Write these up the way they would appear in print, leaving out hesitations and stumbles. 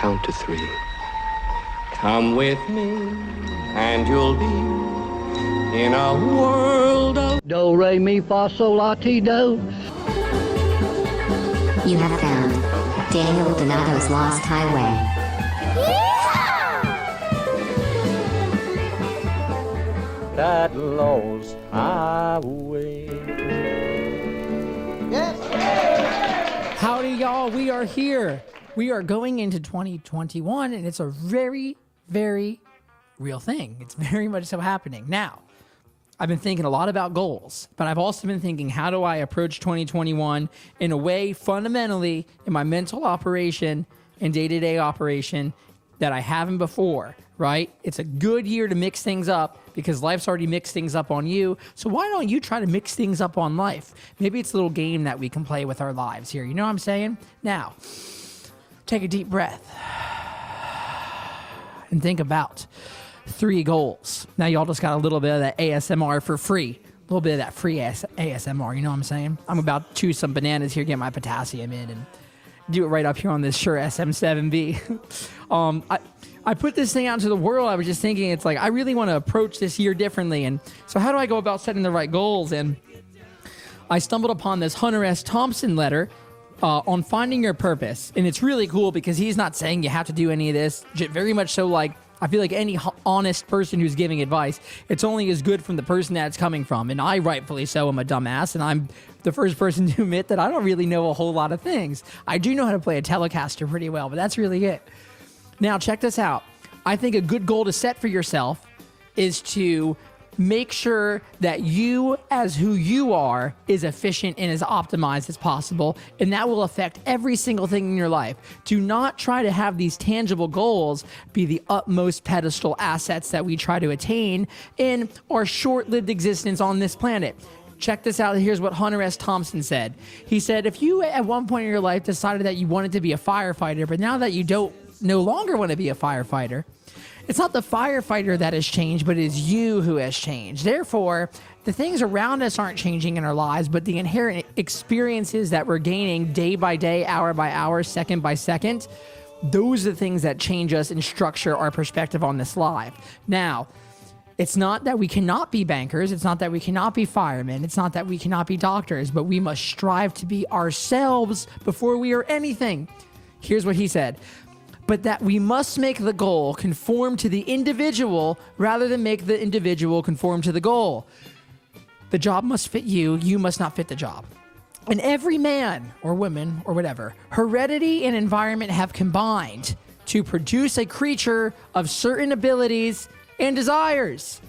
count to 3. Come with me, and you'll be in a world of Do, re, mi, fa, sol, la, ti, do. You have found Daniel Donato's Lost Highway. That lost highway. Howdy, y'all. We are here. We are going into 2021, and it's a very, very real thing. It's very much so happening. Now, I've been thinking a lot about goals, but I've also been thinking, how do I approach 2021 in a way fundamentally in my mental operation and day-to-day operation that I haven't before, right? It's a good year to mix things up because life's already mixed things up on you. So why don't you try to mix things up on life? Maybe it's a little game that we can play with our lives here. You know what I'm saying? Now, take a deep breath and think about 3 goals. Now y'all just got a little bit of that ASMR for free. A little bit of that free ASMR, you know what I'm saying? I'm about to chew some bananas here, get my potassium in, and do it right up here on this Shure SM7B. I put this thing out into the world. I was just thinking, it's like, I really want to approach this year differently. And so how do I go about setting the right goals? And I stumbled upon this Hunter S. Thompson letter on finding your purpose. And it's really cool because he's not saying you have to do any of this. Very much so, like, I feel like any honest person who's giving advice, it's only as good from the person that it's coming from. And I rightfully so am a dumbass, and I'm the first person to admit that I don't really know a whole lot of things. I do know how to play a Telecaster pretty well, but that's really it. Now, check this out. I think a good goal to set for yourself is to make sure that you, as who you are, is efficient and as optimized as possible, and that will affect every single thing in your life. Do not try to have these tangible goals be the utmost pedestal assets that we try to attain in our short-lived existence on this planet. Check this out. Here's what Hunter S. Thompson said. He said, if you at one point in your life decided that you wanted to be a firefighter, but now that you don't no longer want to be a firefighter, it's not the firefighter that has changed, but it is you who has changed. Therefore, the things around us aren't changing in our lives, but the inherent experiences that we're gaining day by day, hour by hour, second by second, those are the things that change us and structure our perspective on this life. Now, it's not that we cannot be bankers. It's not that we cannot be firemen. It's not that we cannot be doctors, but we must strive to be ourselves before we are anything. Here's what he said. But that we must make the goal conform to the individual rather than make the individual conform to the goal. The job must fit you. You must not fit the job. And every man or woman or whatever, heredity and environment have combined to produce a creature of certain abilities and desires,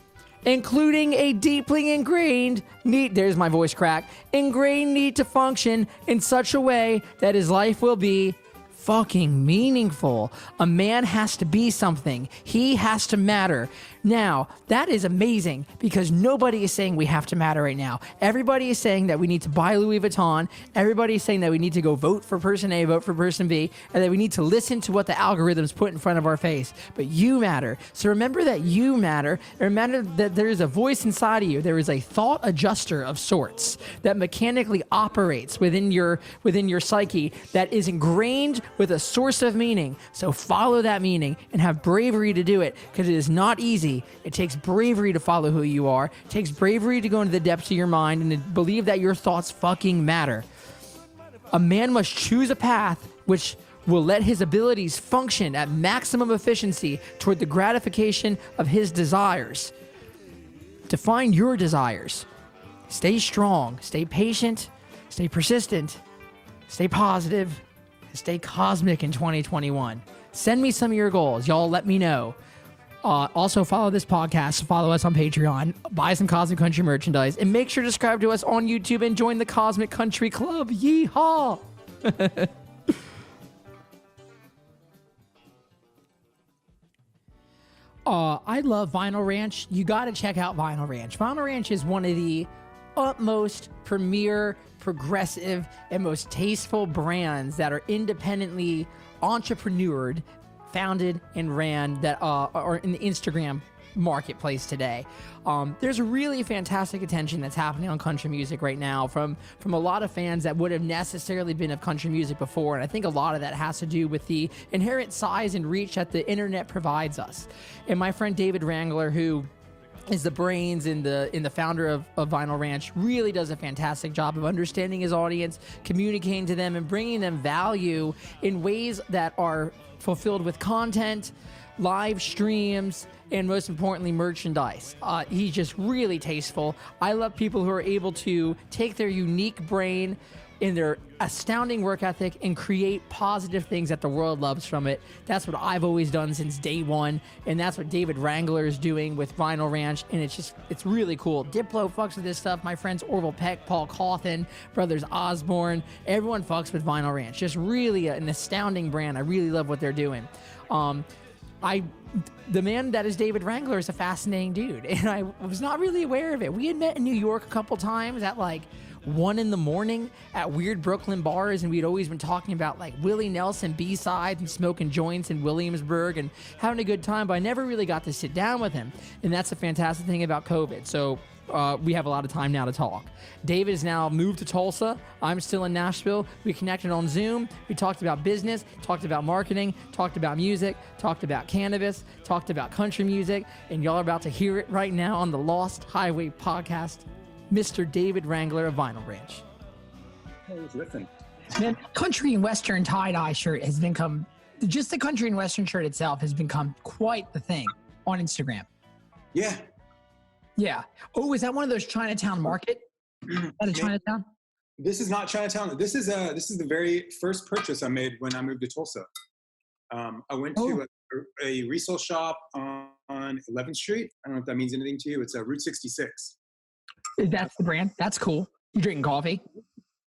including a deeply ingrained need, there's my voice crack, ingrained need to function in such a way that his life will be fucking meaningful. A man has to be something. He has to matter. Now, that is amazing because nobody is saying we have to matter right now. Everybody is saying that we need to buy Louis Vuitton. Everybody is saying that we need to go vote for person A, vote for person B, and that we need to listen to what the algorithms put in front of our face. But you matter. So remember that you matter. Remember that there is a voice inside of you. There is a thought adjuster of sorts that mechanically operates within your psyche that is ingrained with a source of meaning. So follow that meaning and have bravery to do it because it is not easy. It takes bravery to follow who you are. It takes bravery to go into the depths of your mind and to believe that your thoughts fucking matter. A man must choose a path which will let his abilities function at maximum efficiency toward the gratification of his desires. Define your desires. Stay strong, stay patient, stay persistent, stay positive, and stay cosmic in 2021. Send me some of your goals. Y'all let me know. Also, follow this podcast, follow us on Patreon, buy some Cosmic Country merchandise, and make sure to subscribe to us on YouTube and join the Cosmic Country Club. Yeehaw! I love Vinyl Ranch. You got to check out Vinyl Ranch. Vinyl Ranch is one of the utmost premier, progressive, and most tasteful brands that are independently entrepreneured, founded, and ran that are in the Instagram marketplace today. There's really fantastic attention that's happening on country music right now from a lot of fans that would have necessarily been of country music before, and I think a lot of that has to do with the inherent size and reach that the internet provides us. And my friend David Wrangler, who is the brains and the founder of Vinyl Ranch, really does a fantastic job of understanding his audience, communicating to them, and bringing them value in ways that are fulfilled with content, live streams, and most importantly, merchandise. He's just really tasteful. I love people who are able to take their unique brain and their astounding work ethic and create positive things that the world loves from it. That's what I've always done since day one, and that's what David Wrangler is doing with Vinyl Ranch, and it's really cool. Diplo fucks with this stuff. My friends Orville Peck, Paul Cawthon, brothers Osborne, everyone fucks with Vinyl Ranch. Just really an astounding brand. I really love what they're doing. The man that is David Wrangler is a fascinating dude, and I was not really aware of it. We had met in New York a couple times at like 1 a.m. at weird Brooklyn bars, and we'd always been talking about like Willie Nelson B-sides and smoking joints in Williamsburg and having a good time, but I never really got to sit down with him, and that's the fantastic thing about COVID. So we have a lot of time now to talk. David has now moved to Tulsa. I'm still in Nashville. We connected on Zoom. We talked about business, talked about marketing, talked about music, talked about cannabis, talked about country music, and y'all are about to hear it right now on the Lost Highway podcast. Mr. David Wrangler of Vinyl Ranch. Hey, listen. The country and western tie-dye shirt has become, just the country and western shirt itself has become quite the thing on Instagram. Yeah. Yeah. Oh, is that one of those Chinatown market? Is that a Chinatown? This is not Chinatown. This is the very first purchase I made when I moved to Tulsa. I went to a resale shop on 11th Street. I don't know if that means anything to you. It's Route 66. That's the brand. That's cool. You drinking coffee?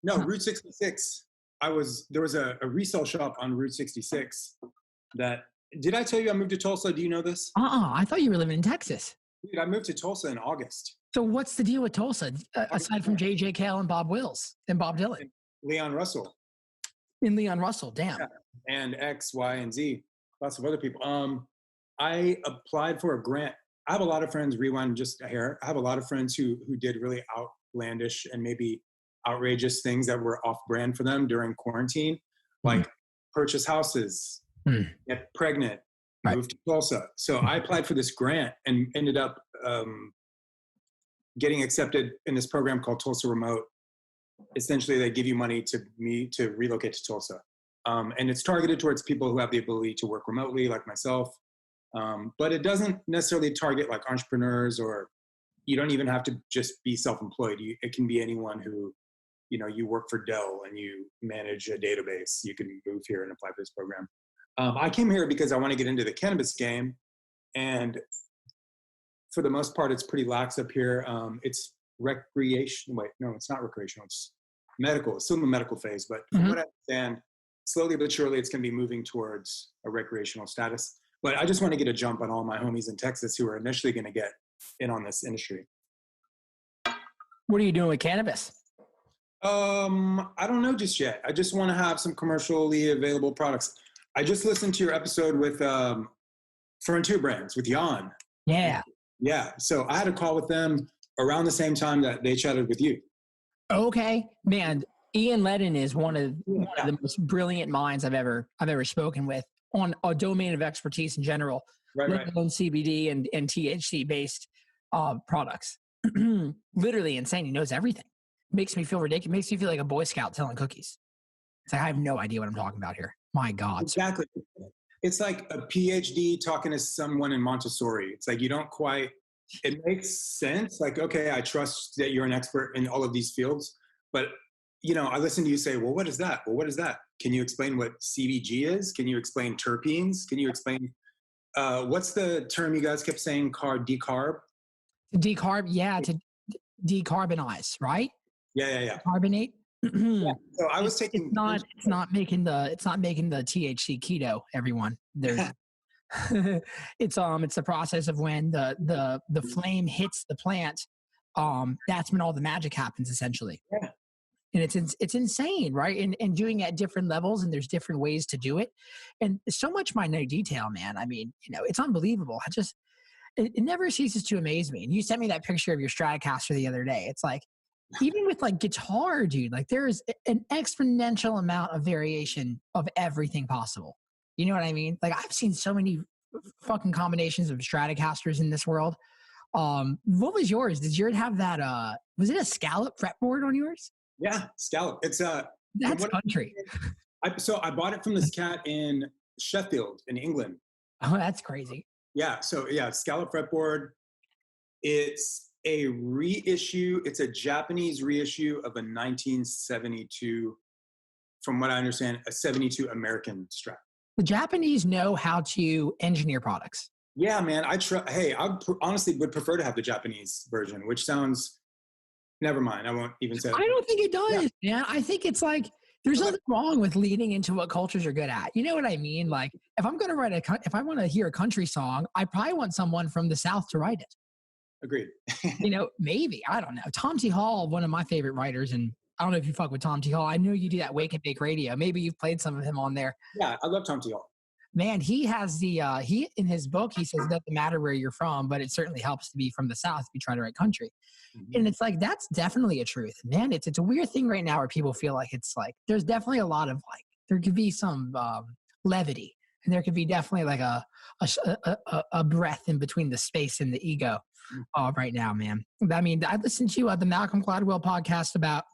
No, Route 66. There was a resale shop on Route 66 that, did I tell you I moved to Tulsa? Do you know this? I thought you were living in Texas. Dude, I moved to Tulsa in August. So what's the deal with Tulsa, aside from J.J. Cale and Bob Wills and Bob Dylan? Leon Russell. And Leon Russell, damn. Yeah. And X, Y, and Z. Lots of other people. I applied for a grant. I have a lot of friends, rewind just a hair. I have a lot of friends who did really outlandish and maybe outrageous things that were off brand for them during quarantine, like purchase houses, get pregnant, move to Tulsa. So I applied for this grant and ended up getting accepted in this program called Tulsa Remote. Essentially, they give you money to relocate to Tulsa. And it's targeted towards people who have the ability to work remotely, like myself. But it doesn't necessarily target like entrepreneurs, or you don't even have to just be self-employed. It can be anyone who, you work for Dell and you manage a database. You can move here and apply for this program. I came here because I want to get into the cannabis game. And for the most part, it's pretty lax up here. It's recreation. Wait, no, it's not recreational. It's medical. It's still in the medical phase. But from what I understand, slowly but surely, it's going to be moving towards a recreational status. But I just want to get a jump on all my homies in Texas who are initially going to get in on this industry. What are you doing with cannabis? I don't know just yet. I just want to have some commercially available products. I just listened to your episode with Frontier Brands with Jan. Yeah. Yeah. So I had a call with them around the same time that they chatted with you. Okay, man. Ian Ledden is one of the most brilliant minds I've ever spoken with on a domain of expertise in general, let alone CBD and THC based products. Literally insane. He knows everything. Makes me feel ridiculous. Makes me feel like a Boy Scout selling cookies. It's like, I have no idea what I'm talking about here. My God. Exactly. It's like a PhD talking to someone in Montessori. It's like, you don't quite, it makes sense. Like, okay, I trust that you're an expert in all of these fields, but I listen to you say, well, what is that? Well, what is that? Can you explain what CBG is? Can you explain terpenes? Can you explain, what's the term you guys kept saying, decarb? Decarb, yeah, to decarbonize, right? Yeah. Carbonate. Yeah. So I was taking. It's not making the THC keto. Everyone, there's. it's the process of when the flame hits the plant. That's when all the magic happens, essentially. Yeah. And it's insane, right? And doing it at different levels, and there's different ways to do it, and so much minute detail, man. I mean, it's unbelievable. it never ceases to amaze me. And you sent me that picture of your Stratocaster the other day. It's like, even with like guitar, dude, like there is an exponential amount of variation of everything possible. You know what I mean? Like I've seen so many fucking combinations of Stratocasters in this world. What was yours? Did yours have that? Was it a scallop fretboard on yours? Yeah, scallop. It's that's country. So I bought it from this cat in Sheffield in England. Oh, that's crazy. Yeah. So yeah, scallop fretboard. It's a reissue. It's a Japanese reissue of a 1972, from what I understand, a 72 American Strat. The Japanese know how to engineer products. Yeah, man. I honestly would prefer to have the Japanese version, which sounds, never mind. I won't even say. I don't think it does, man. I think it's like, there's nothing wrong with leaning into what cultures are good at. You know what I mean? Like if I'm going to if I want to hear a country song, I probably want someone from the South to write it. Agreed. Maybe, I don't know. Tom T. Hall, one of my favorite writers, and I don't know if you fuck with Tom T. Hall. I know you do that Wake and Bake radio. Maybe you've played some of him on there. Yeah, I love Tom T. Hall. Man, he has he in his book, he says it doesn't matter where you're from, but it certainly helps to be from the South if you try to write country. Mm-hmm. And it's like, that's definitely a truth. Man, it's a weird thing right now where people feel like it's like, there's definitely a lot of like, there could be some levity, and there could be definitely like a breath in between the space and the ego right now, man. I mean, I listened to the Malcolm Gladwell podcast about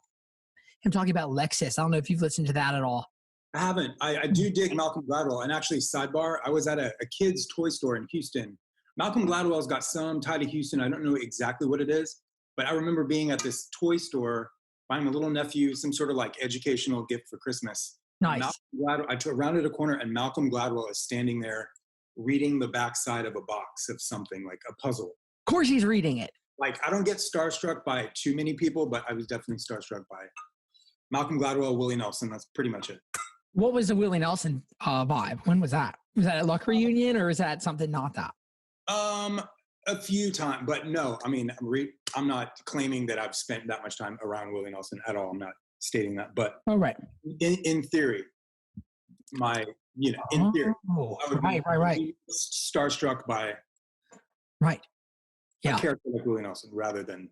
him talking about Lexus. I don't know if you've listened to that at all. I haven't. I do dig Malcolm Gladwell. And actually, sidebar, I was at a kid's toy store in Houston. Malcolm Gladwell's got some tie to Houston. I don't know exactly what it is, but I remember being at this toy store, buying my little nephew some sort of like educational gift for Christmas. Nice. I rounded a corner and Malcolm Gladwell is standing there reading the backside of a box of something, like a puzzle. Of course he's reading it. Like, I don't get starstruck by too many people, but I was definitely starstruck by Malcolm Gladwell, Willie Nelson. That's pretty much it. What was the Willie Nelson vibe? When was that? Was that at Luck Reunion, or is that something not that? A few times, but no. I mean, I'm not claiming that I've spent that much time around Willie Nelson at all. I'm not stating that, but right. In theory, in theory, right. Starstruck by a character like Willie Nelson rather than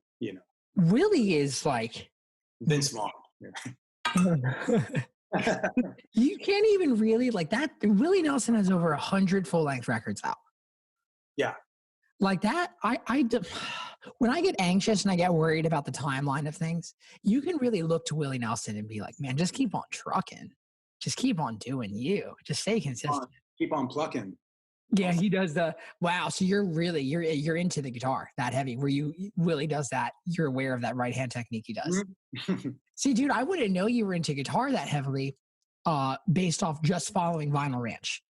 Willie is like Vince Vaughn. You can't even really like that. Willie Nelson has over 100 full-length records out. Yeah. Like that, when I get anxious and I get worried about the timeline of things, you can really look to Willie Nelson and be like, man, just keep on trucking. Just keep on doing you. Just stay consistent. Keep on plucking. Yeah, he does wow. So you're into the guitar that heavy where Willie does that. You're aware of that right hand technique he does. Mm-hmm. See, dude, I wouldn't know you were into guitar that heavily based off just following Vinyl Ranch.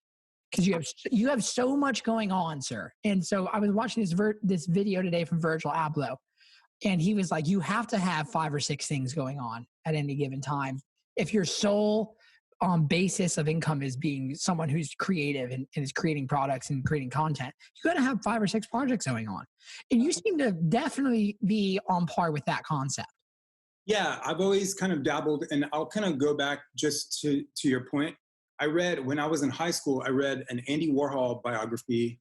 Because you have so much going on, sir. And so I was watching this video today from Virgil Abloh, and he was like, you have to have 5 or 6 things going on at any given time. If your sole basis of income is being someone who's creative and is creating products and creating content, you got to have 5 or 6 projects going on. And you seem to definitely be on par with that concept. Yeah, I've always kind of dabbled, and I'll kind of go back just to your point. When I was in high school, I read an Andy Warhol biography.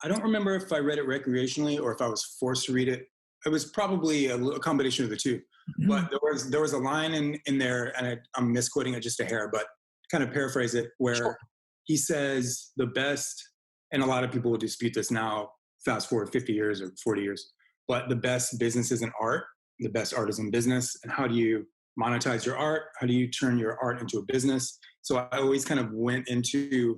I don't remember if I read it recreationally or if I was forced to read it. It was probably a combination of the two. Mm-hmm. But there was a line in there, and I'm misquoting it just a hair, but kind of paraphrase it, where he says the best, and a lot of people will dispute this now, fast forward 50 years or 40 years, but the best business is in art, the best art is in business. And how do you monetize your art? How do you turn your art into a business? So I always kind of went into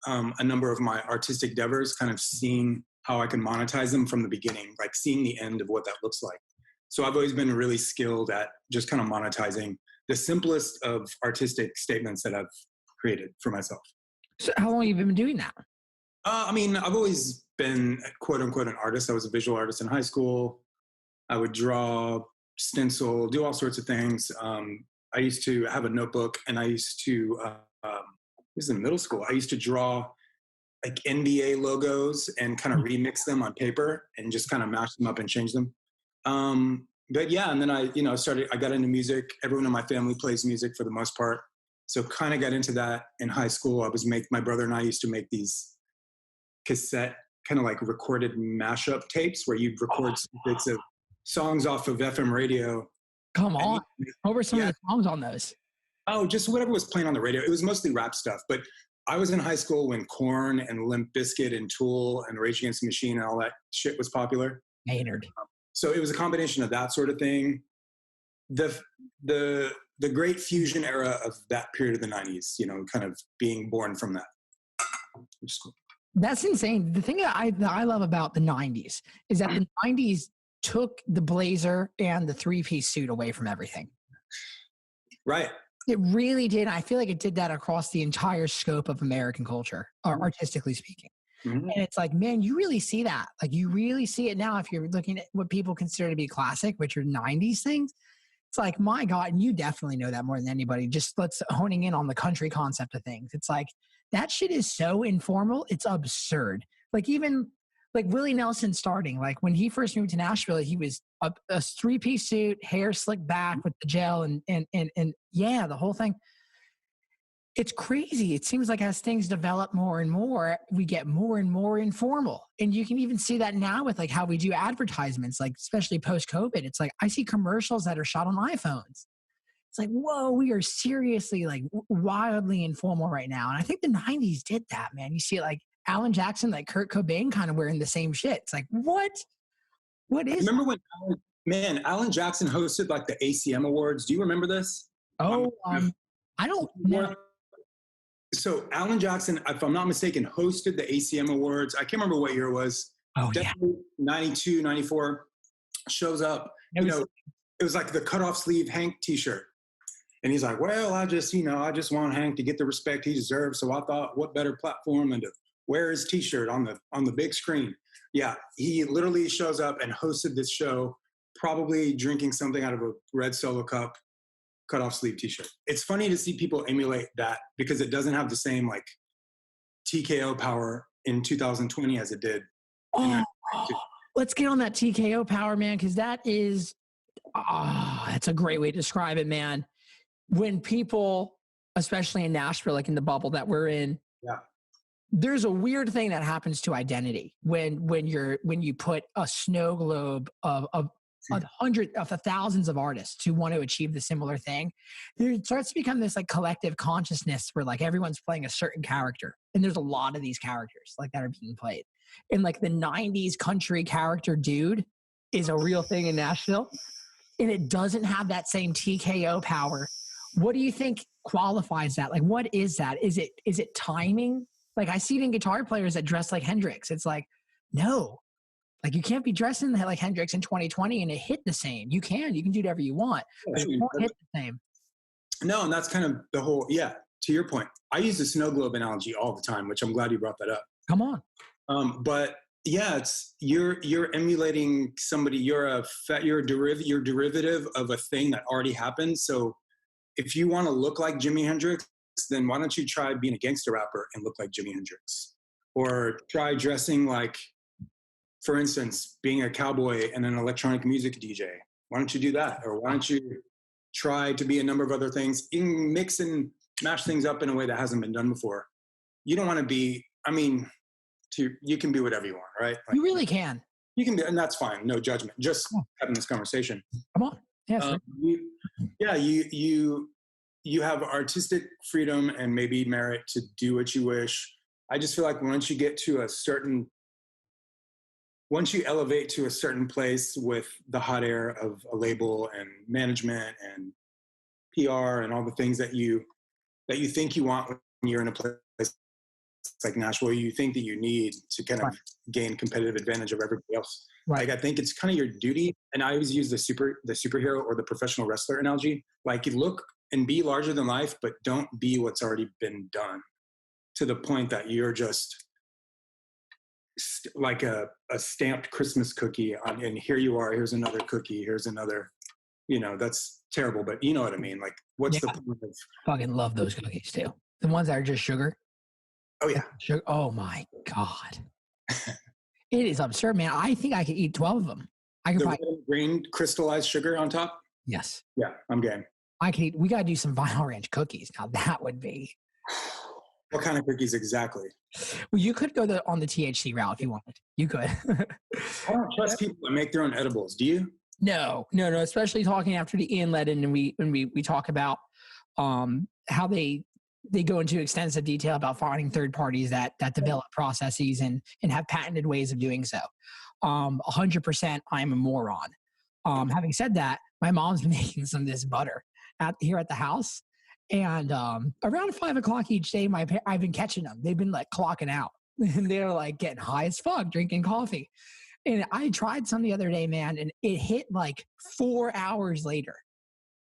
a number of my artistic endeavors, kind of seeing how I can monetize them from the beginning, like seeing the end of what that looks like. So I've always been really skilled at just kind of monetizing the simplest of artistic statements that I've created for myself. So how long have you been doing that? I mean, I've always been quote unquote an artist. I was a visual artist in high school. I would draw, stencil, do all sorts of things. I used to have a notebook, and I used to, this is in middle school, I used to draw like NBA logos and kind of remix them on paper and just kind of mash them up and change them. But yeah, and then I got into music. Everyone in my family plays music for the most part. So kind of got into that in high school. My brother and I used to make these cassette kind of like recorded mashup tapes where you'd record bits of songs off of FM radio. Come on. What were some of Yeah. the songs on those? Oh, just whatever was playing on the radio. It was mostly rap stuff, but I was in high school when Korn and Limp Bizkit and Tool and Rage Against the Machine and all that shit was popular. Maynard. So it was a combination of that sort of thing. The great fusion era of that period of the 90s, you know, kind of being born from that. Which is cool. That's insane. The thing that I love about the 90s is that the 90s took the blazer and the three-piece suit away from everything. Right. It really did. I feel like it did that across the entire scope of American culture, artistically speaking. Mm-hmm. And it's like, man, you really see that. Like, you really see it now if you're looking at what people consider to be classic, which are 90s things. It's like, my God, and you definitely know that more than anybody. Just let's honing in on the country concept of things. It's like, that shit is so informal. It's absurd. Like, even like Willie Nelson starting, like when he first moved to Nashville, he was a three-piece suit, hair slicked back with the gel and yeah, the whole thing. It's crazy. It seems like as things develop more and more, we get more and more informal. And you can even see that now with like how we do advertisements, like especially post-COVID. It's like I see commercials that are shot on iPhones. It's like, whoa, we are seriously like wildly informal right now. And I think the 90s did that, man. You see it like Alan Jackson, like Kurt Cobain kind of wearing the same shit. It's like, what? What is Remember when Alan Jackson hosted like the ACM Awards? Do you remember this? I don't know. So Alan Jackson, if I'm not mistaken, hosted the ACM Awards. I can't remember what year it was. Oh, Definitely 92, 94. Shows up. You know, it was like the cutoff sleeve Hank t-shirt. And he's like, well, I just want Hank to get the respect he deserves. So I thought, what better platform than to wear his t-shirt on the big screen. Yeah, he literally shows up and hosted this show, probably drinking something out of a red Solo cup, cut off sleeve t-shirt. It's funny to see people emulate that because it doesn't have the same like TKO power in 2020 as it did. Let's get on that TKO power, man, because that is, that's a great way to describe it, man. When people, especially in Nashville, like in the bubble that we're in, yeah, there's a weird thing that happens to identity when you put a snow globe of thousands of artists who want to achieve the similar thing. There starts to become this like collective consciousness where like everyone's playing a certain character, and there's a lot of these characters like that are being played. And like the 90s country character dude is a real thing in Nashville, and it doesn't have that same TKO power. What do you think qualifies that? Like, what is that? Is it timing? Like, I see it in guitar players that dress like Hendrix. It's like, no, like you can't be dressing like Hendrix in 2020 and it hit the same. You can do whatever you want, but it won't hit the same. No, and that's kind of the whole, yeah, to your point. I use the snow globe analogy all the time, which I'm glad you brought that up. Come on. But yeah, it's you're emulating somebody. You're derivative of a thing that already happened. So if you want to look like Jimi Hendrix, then why don't you try being a gangster rapper and look like Jimi Hendrix, or try dressing like, for instance, being a cowboy and an electronic music DJ. Why don't you do that? Or why don't you try to be a number of other things, mix and mash things up in a way that hasn't been done before? You don't want to be, you can be whatever you want, right? Like, you really can. You can be, and that's fine. No judgment. Just having this conversation. Come on. Yes. You have artistic freedom and maybe merit to do what you wish. I just feel like once you elevate to a certain place with the hot air of a label and management and PR and all the things that you think you want when you're in a place like Nashville, you think that you need to kind of gain competitive advantage over everybody else. Right. Like, I think it's kind of your duty. And I always use the superhero or the professional wrestler analogy. Like, you look and be larger than life, but don't be what's already been done to the point that you're just like a stamped Christmas cookie and here you are, here's another cookie, here's another, that's terrible, but you know what I mean? Like, what's the point of... Fucking love those cookies too. The ones that are just sugar. Oh yeah. Sugar. Oh my God. It is absurd, man. I think I could eat 12 of them. I could probably... green crystallized sugar on top? Yes. Yeah, I'm game. We got to do some Vinyl Ranch cookies. Now that would be... What kind of cookies exactly? Well, you could go on the THC route if you wanted. You could. I don't trust people that make their own edibles. Do you? No. Especially talking after the Ian Ledden, and we talk about how they go into extensive detail about finding third parties that develop processes and have patented ways of doing so. 100%, I'm a moron. Having said that, my mom's been making some of this butter here at the house. And around 5 o'clock each day, I've been catching them. They've been like clocking out, and they're like getting high as fuck, drinking coffee. And I tried some the other day, man, and it hit like 4 hours later,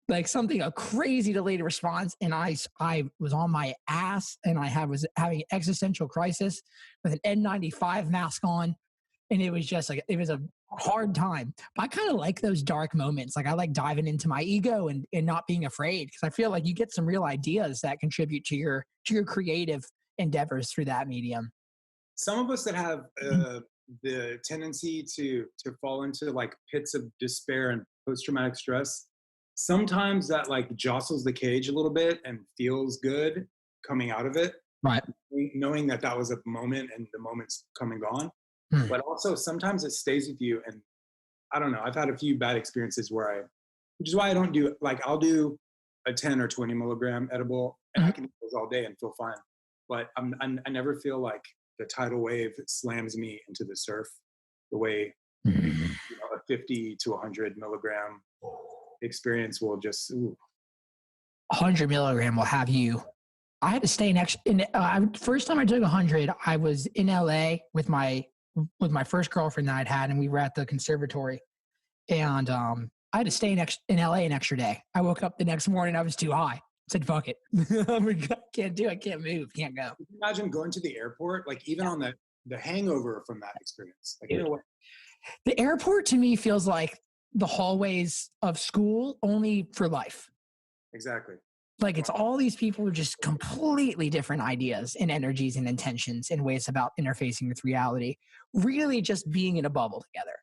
like a crazy delayed response. And I was on my ass, and was having existential crisis with an N95 mask on. And it was just like, it was a hard time. But I kind of like those dark moments. Like I like diving into my ego and not being afraid, because I feel like you get some real ideas that contribute to your creative endeavors through that medium. Some of us that have the tendency to fall into like pits of despair and post-traumatic stress, sometimes that like jostles the cage a little bit and feels good coming out of it. Right. Knowing that was a moment and the moment's come and gone. But also sometimes it stays with you. And I don't know, I've had a few bad experiences which is why I don't do, like I'll do a 10 or 20 milligram edible and I can eat those all day and feel fine. But I never feel like the tidal wave slams me into the surf the way a 50 to 100 milligram experience will just, 100 milligram will have you. I had to stay first time I took 100, I was in LA with my first girlfriend that I'd had, and we were at the conservatory, and I had to stay in LA an extra day. I woke up the next morning, I was too high. I said, fuck it. I can't do it. Can't move. Can't go. Imagine going to the airport, like even on the hangover from that experience. Like, you know what? The airport to me feels like the hallways of school, only for life. Exactly. Like it's all these people with just completely different ideas and energies and intentions and ways about interfacing with reality, really just being in a bubble together.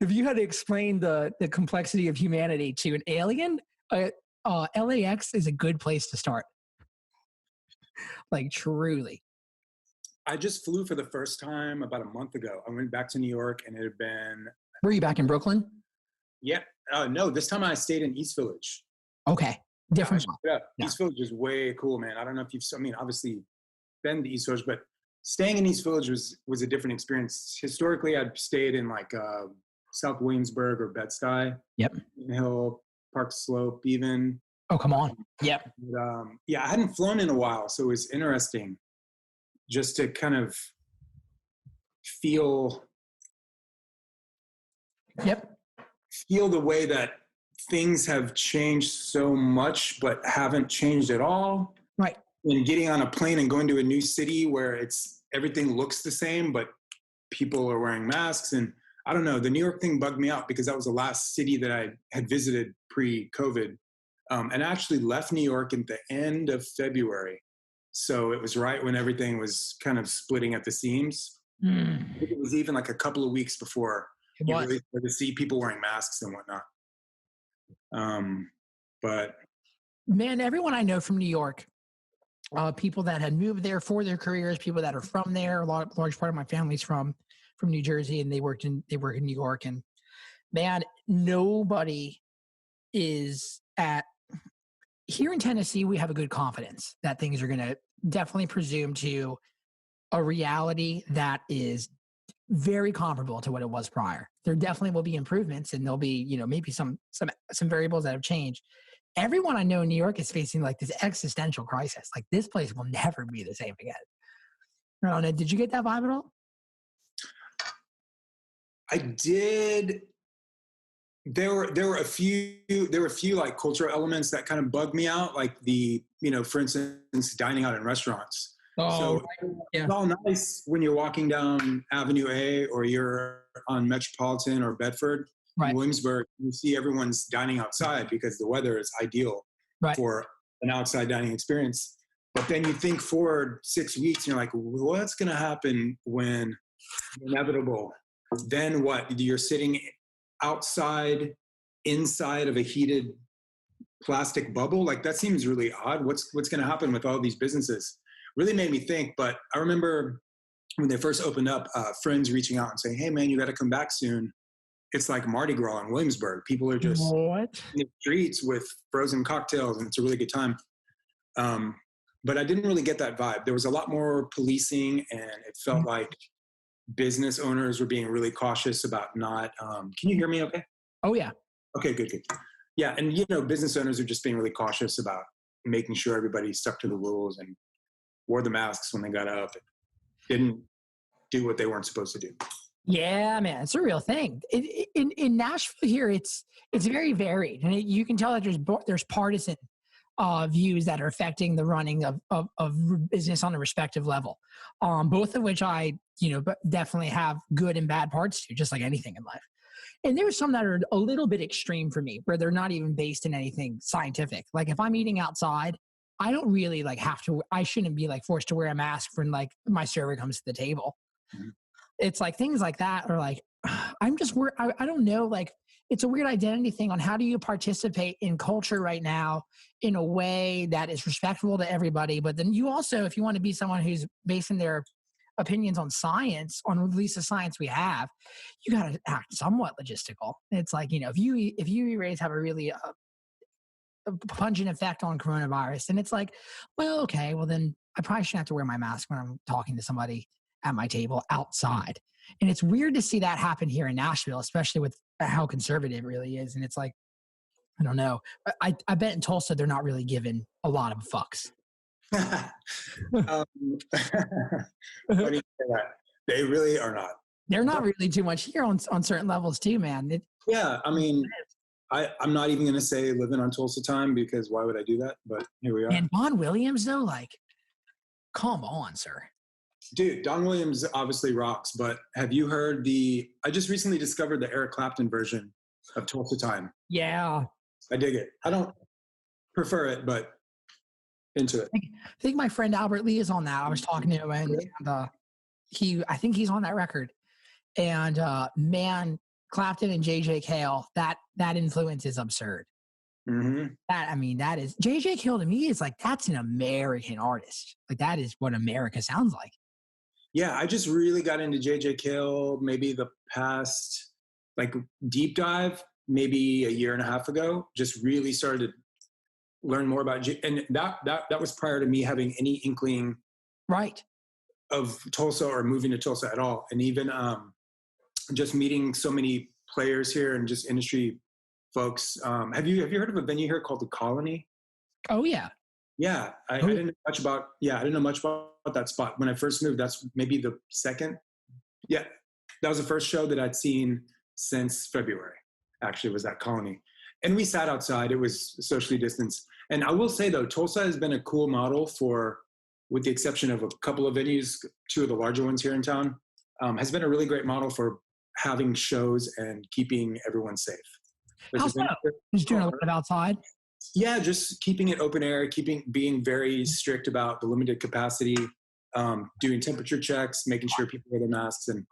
If you had to explain the complexity of humanity to an alien, LAX is a good place to start. Like truly. I just flew for the first time about a month ago. I went back to New York, and it had been... Were you back in Brooklyn? Yeah. No, this time I stayed in East Village. Okay. Different. Yeah. East Village is way cool, man. I don't know if obviously been to East Village, but staying in East Village was a different experience. Historically, I'd stayed in like South Williamsburg or Bed-Stuy. Yep. Hill, Park Slope, even. Oh, come on. Yep. But, I hadn't flown in a while, so it was interesting just to kind of feel the way that things have changed so much but haven't changed at all. Right. And getting on a plane and going to a new city where everything looks the same, but people are wearing masks. And I don't know, the New York thing bugged me out because that was the last city that I had visited pre-COVID. And I actually left New York at the end of February. So it was right when everything was kind of splitting at the seams. It was even like a couple of weeks before you really started to see people wearing masks and whatnot. But man, everyone I know from New York, people that had moved there for their careers, people that are from there, large part of my family's from New Jersey, and they work in New York. And man, nobody is here in Tennessee. We have a good confidence that things are going to definitely presume to a reality that is very comparable to what it was prior. There definitely will be improvements, and there'll be, maybe some variables that have changed. Everyone I know in New York is facing like this existential crisis. Like this place will never be the same again. I don't know. Did you get that vibe at all? I did. There were a few like cultural elements that kind of bugged me out, like for instance, dining out in restaurants. Oh, so right. It's all nice when you're walking down Avenue A or you're on Metropolitan or Bedford, right. Williamsburg. You see everyone's dining outside because the weather is ideal for an outside dining experience. But then you think forward 6 weeks and you're like, what's going to happen when inevitable? Then what? You're sitting inside of a heated plastic bubble? Like that seems really odd. What's going to happen with all these businesses? really made me think. But I remember when they first opened up, friends reaching out and saying, "Hey man, you got to come back soon." It's like Mardi Gras in Williamsburg. People are just in the streets with frozen cocktails, and it's a really good time. But I didn't really get that vibe. There was a lot more policing, and it felt like business owners were being really cautious about not. Can you hear me okay? Oh, yeah. Okay, good. Yeah, and business owners are just being really cautious about making sure everybody stuck to the rules and wore the masks when they got up and didn't do what they weren't supposed to do. Yeah, man, it's a real thing. In Nashville here, it's very varied, and you can tell that there's partisan views that are affecting the running of business on a respective level. Both of which I definitely have good and bad parts to, just like anything in life. And there's some that are a little bit extreme for me, where they're not even based in anything scientific. Like if I'm eating outside, I don't really I shouldn't be forced to wear a mask when my server comes to the table. Mm-hmm. It's like things like that are like, I'm just worried. I don't know. It's a weird identity thing on how do you participate in culture right now in a way that is respectful to everybody. But then you also, if you want to be someone who's basing their opinions on science, on at least the science we have, you got to act somewhat logistical. It's like, if UV rays have a really a pungent effect on coronavirus, and it's like, well, okay, well then I probably shouldn't have to wear my mask when I'm talking to somebody at my table outside. And it's weird to see that happen here in Nashville, especially with how conservative it really is. And it's like, I don't know. I bet in Tulsa, they're not really giving a lot of fucks. What do you say that? They really are not. They're not really too much here on certain levels too, man. Yeah, I mean, I'm not even going to say living on Tulsa time, because why would I do that? But here we are. And Don Williams, though, come on, sir. Dude, Don Williams obviously rocks, but have you heard I just recently discovered the Eric Clapton version of Tulsa Time. Yeah. I dig it. I don't prefer it, but into it. I think my friend Albert Lee is on that. I was talking to him, and I think he's on that record. And man, Clapton and JJ Cale, that influence is absurd. Mm-hmm. That is JJ Cale to me is that's an American artist. That is what America sounds like. Yeah, I just really got into JJ Cale maybe the past deep dive, maybe a year and a half ago. Just really started to learn more about and that was prior to me having any inkling right of Tulsa or moving to Tulsa at all. And even just meeting so many players here and just industry folks. Have you heard of a venue here called The Colony? Oh yeah. Yeah, I didn't know much about. Yeah, I didn't know much about that spot when I first moved. That's maybe the second. Yeah, that was the first show that I'd seen since February. Actually, was that Colony, and we sat outside. It was socially distanced. And I will say though, Tulsa has been a cool model for, with the exception of a couple of venues, two of the larger ones here in town, has been a really great model for having shows and keeping everyone safe. How so? Just doing a lot of outside. Yeah, just keeping it open air, being very strict about the limited capacity, doing temperature checks, making sure people wear their masks. And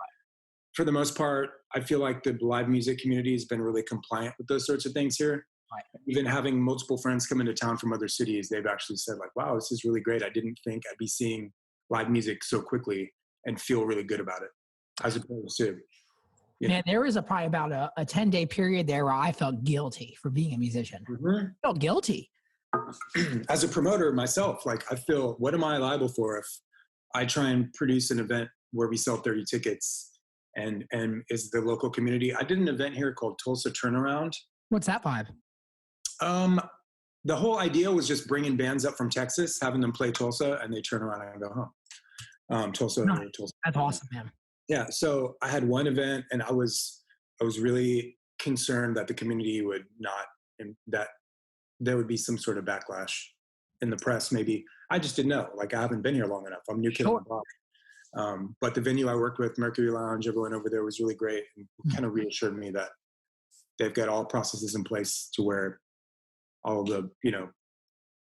for the most part, I feel like the live music community has been really compliant with those sorts of things here. Right. Even having multiple friends come into town from other cities, they've actually said wow, this is really great. I didn't think I'd be seeing live music so quickly and feel really good about it, as opposed to. Man, there was probably about a 10-day period there where I felt guilty for being a musician. Mm-hmm. I felt guilty. As a promoter myself, I feel, what am I liable for if I try and produce an event where we sell 30 tickets and is the local community? I did an event here called Tulsa Turnaround. What's that vibe? The whole idea was just bringing bands up from Texas, having them play Tulsa, and they turn around and go home. Tulsa. That's awesome, man. Yeah, so I had one event, and I was really concerned that the community would not, and that there would be some sort of backlash in the press. Maybe I just didn't know. I haven't been here long enough. I'm a new kid on the block. But the venue I worked with, Mercury Lounge, everyone over there was really great, and kind of reassured me that they've got all processes in place to where all the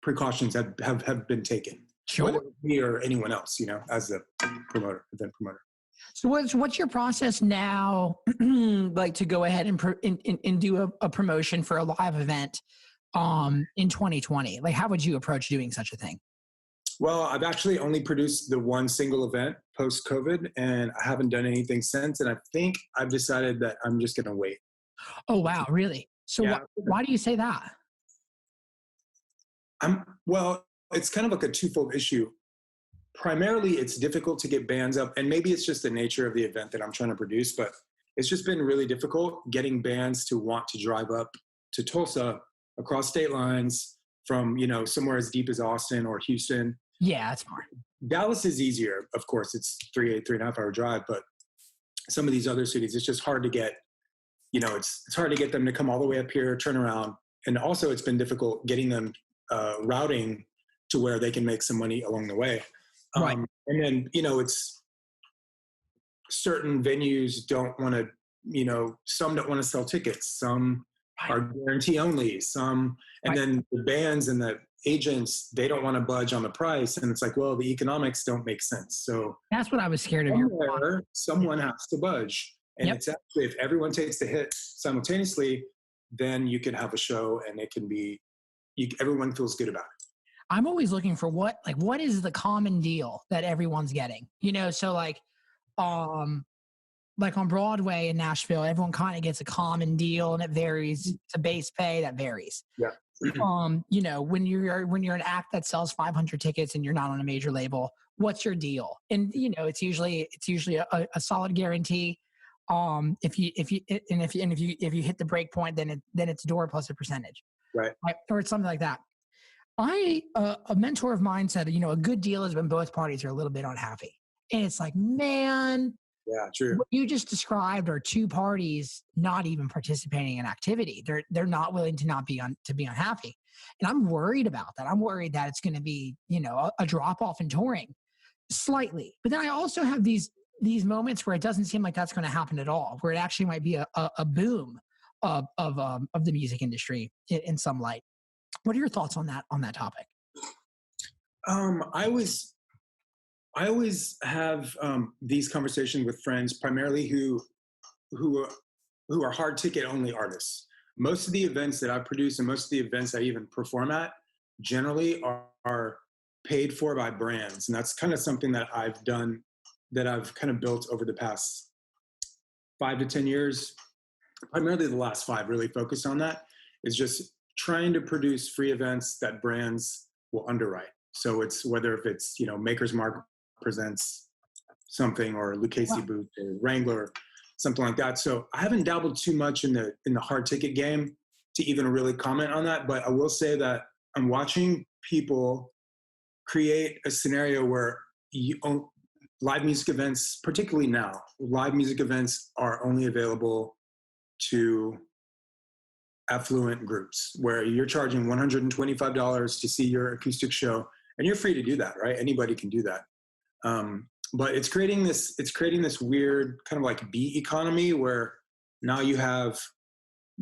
precautions have been taken. Sure. Whether it's me or anyone else, as the event promoter. So what's your process now, to go ahead and do a promotion for a live event in 2020? How would you approach doing such a thing? Well, I've actually only produced the one single event post-COVID, and I haven't done anything since. And I think I've decided that I'm just going to wait. Oh, wow. Really? So Yeah. why do you say that? Well, it's kind of like a twofold issue. Primarily, it's difficult to get bands up, and maybe it's just the nature of the event that I'm trying to produce, but it's just been really difficult getting bands to want to drive up to Tulsa across state lines from, somewhere as deep as Austin or Houston. Yeah, that's hard. Dallas is easier, of course. It's 3.5 hour drive, but some of these other cities, it's just hard to get, it's hard to get them to come all the way up here, turn around. And also it's been difficult getting them routing to where they can make some money along the way. Right. And then, it's certain venues don't want to, some don't want to sell tickets. Some are guarantee only, and then the bands and the agents, they don't want to budge on the price. And it's like, well, the economics don't make sense. So that's what I was scared of. Someone has to budge. And it's actually, if everyone takes the hit simultaneously, then you can have a show and it can be, everyone feels good about it. I'm always looking for what is the common deal that everyone's getting, so like on Broadway in Nashville, everyone kind of gets a common deal and it varies. It's a base pay that varies. Yeah. When you're an act that sells 500 tickets and you're not on a major label, what's your deal? And it's usually a solid guarantee. If you hit the break point, then it's door plus a percentage, right? Or it's something like that. A mentor of mine said, a good deal is when both parties are a little bit unhappy, and it's like, man. Yeah, true. What you just described are two parties not even participating in activity. They're not willing to be unhappy, and I'm worried about that. I'm worried that it's going to be a drop off in touring, slightly. But then I also have these moments where it doesn't seem like that's going to happen at all, where it actually might be a boom of the music industry in some light. What are your thoughts on that topic? I always have these conversations with friends, primarily who are hard ticket only artists. Most of the events that I produce and most of the events I even perform at generally are paid for by brands. And that's kind of something that I've done, that I've kind of built over the past 5 to 10 years. Primarily the last 5 really focused on that, is just trying to produce free events that brands will underwrite. So it's whether if it's, Maker's Mark presents something, or Lucchese Booth or Wrangler, something like that. So I haven't dabbled too much in the hard ticket game to even really comment on that. But I will say that I'm watching people create a scenario where live music events, particularly now, live music events are only available to affluent groups, where you're charging $125 to see your acoustic show, and you're free to do that, right? Anybody can do that. But it's creating this weird kind of like B economy, where now you have,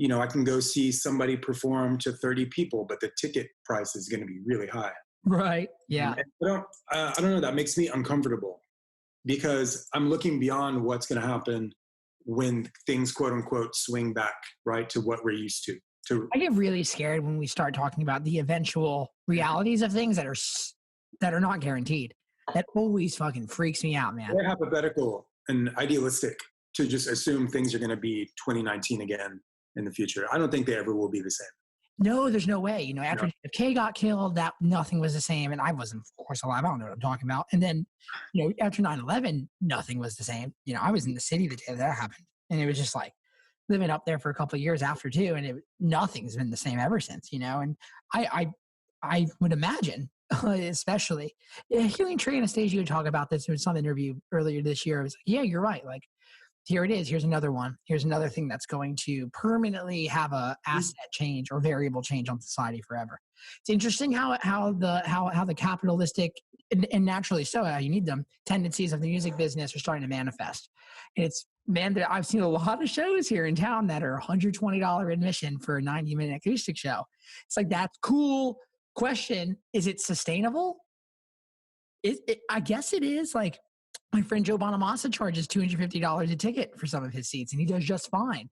I can go see somebody perform to 30 people, but the ticket price is going to be really high. Right. Yeah. I don't know. That makes me uncomfortable, because I'm looking beyond what's going to happen when things, quote unquote, swing back, right, to what we're used to. I get really scared when we start talking about the eventual realities of things that are not guaranteed. That always fucking freaks me out, man. They're hypothetical and idealistic to just assume things are going to be 2019 again in the future. I don't think they ever will be the same. No, there's no way. After JFK got killed, that nothing was the same. And I wasn't, of course, alive. I don't know what I'm talking about. And then, after 9/11, nothing was the same. I was in the city the day that happened. And it was just like living up there for a couple of years after too. And nothing's been the same ever since, And I would imagine, especially hearing Trey Anastasio talk about this in some interview earlier this year, I was like, yeah, you're right. Like, here it is. Here's another one. Here's another thing that's going to permanently have a asset change or variable change on society forever. It's interesting how the capitalistic and naturally so, how you need them, tendencies of the music business are starting to manifest. And I've seen a lot of shows here in town that are $120 admission for a 90-minute acoustic show. It's like, that's cool. Question, is it sustainable? I guess it is. Like, my friend Joe Bonamassa charges $250 a ticket for some of his seats, and he does just fine.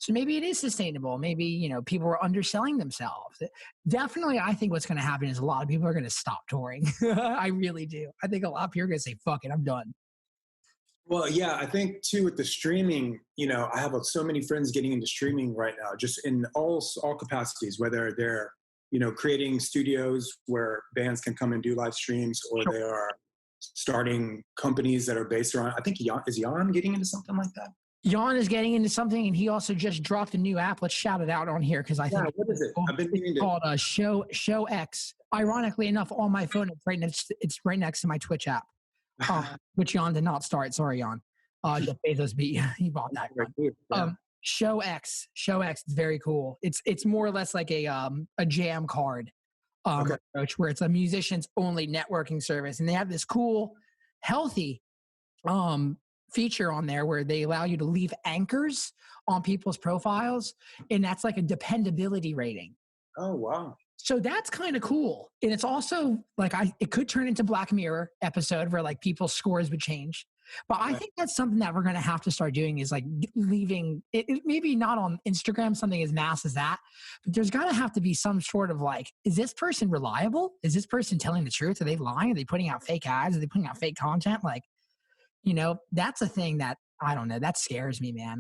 So maybe it is sustainable. Maybe, you know, people are underselling themselves. Definitely, I think what's going to happen is a lot of people are going to stop touring. I really do. I think a lot of people are going to say, fuck it, I'm done. Well, yeah, I think too with the streaming, you know, I have so many friends getting into streaming right now, just in all capacities, whether they're, you know, creating studios where bands can come and do live streams, or they are starting companies that are based around, I think is Jan getting into something like that? Jan is getting into something, and he also just dropped a new app. Let's shout it out on here because I think what is it? I've been meaning it's called Show X. Ironically enough, on my phone, it's right next to my Twitch app, which Jan did not start. Sorry, Jan. Jeff Bezos he bought that. Show X is very cool. It's more or less like a jam card approach, where it's a musicians only networking service, and they have this cool, healthy feature on there where they allow you to leave anchors on people's profiles, and that's like a dependability rating. Oh wow. So that's kind of cool. And it's also like it could turn into Black Mirror episode where like people's scores would change. But I think that's something that we're going to have to start doing, is like leaving it, maybe not on Instagram, something as mass as that, but there's got to have to be some sort of like, is this person reliable? Is this person telling the truth? Are they lying? Are they putting out fake ads? Are they putting out fake content? Like, you know, that's a thing that, I don't know, that scares me, man.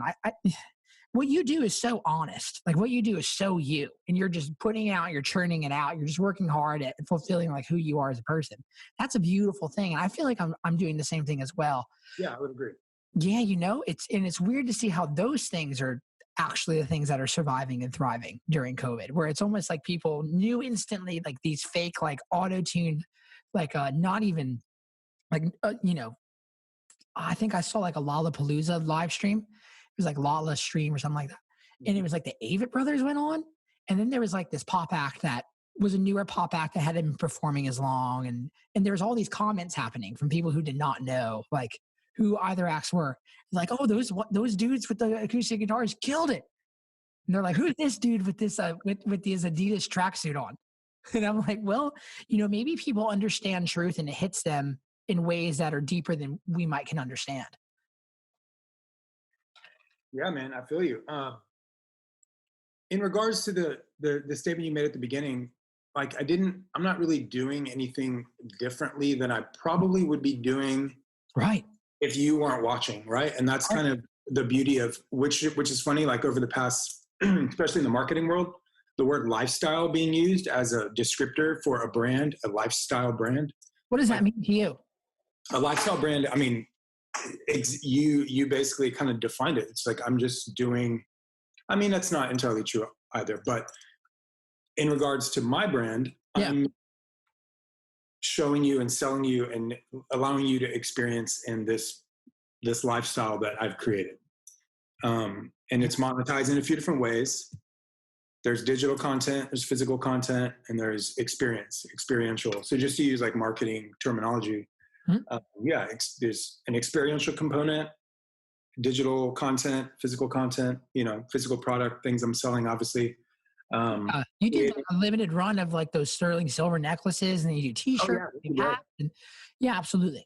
What you do is so honest. Like what you do is so you, and you're just putting out, you're churning it out. You're just working hard at fulfilling like who you are as a person. That's a beautiful thing. And I feel like I'm doing the same thing as well. Yeah, I would agree. Yeah. You know, it's weird to see how those things are actually the things that are surviving and thriving during COVID, where it's almost like people knew instantly, like these fake, like auto-tuned, like not even like, you know, I think I saw like a Lollapalooza live stream. It was like Lala Stream or something like that. And it was like the Avett Brothers went on. And then there was like this pop act that was a newer pop act that hadn't been performing as long. And there was all these comments happening from people who did not know, like who either acts were. Like, oh, those dudes with the acoustic guitars killed it. And they're like, who's this dude with this with his Adidas tracksuit on? And I'm like, well, you know, maybe people understand truth and it hits them in ways that are deeper than we can understand. Yeah, man, I feel you. In regards to the statement you made at the beginning, like I'm not really doing anything differently than I probably would be doing, right, if you weren't watching, right? And that's kind of the beauty of which is funny. Like over the past, especially in the marketing world, the word lifestyle being used as a descriptor for a brand, a lifestyle brand. What does that mean to you? A lifestyle brand, I mean, you basically kind of defined it. It's like, I'm just doing, I mean, that's not entirely true either, but in regards to my brand, I'm showing you and selling you and allowing you to experience in this lifestyle that I've created. And it's monetized in a few different ways. There's digital content, there's physical content, and there's experiential. So just to use like marketing terminology, there's an experiential component, digital content, physical content, you know, physical product, things I'm selling, obviously. You did like a limited run of like those sterling silver necklaces, and you do t-shirts. Yeah, absolutely.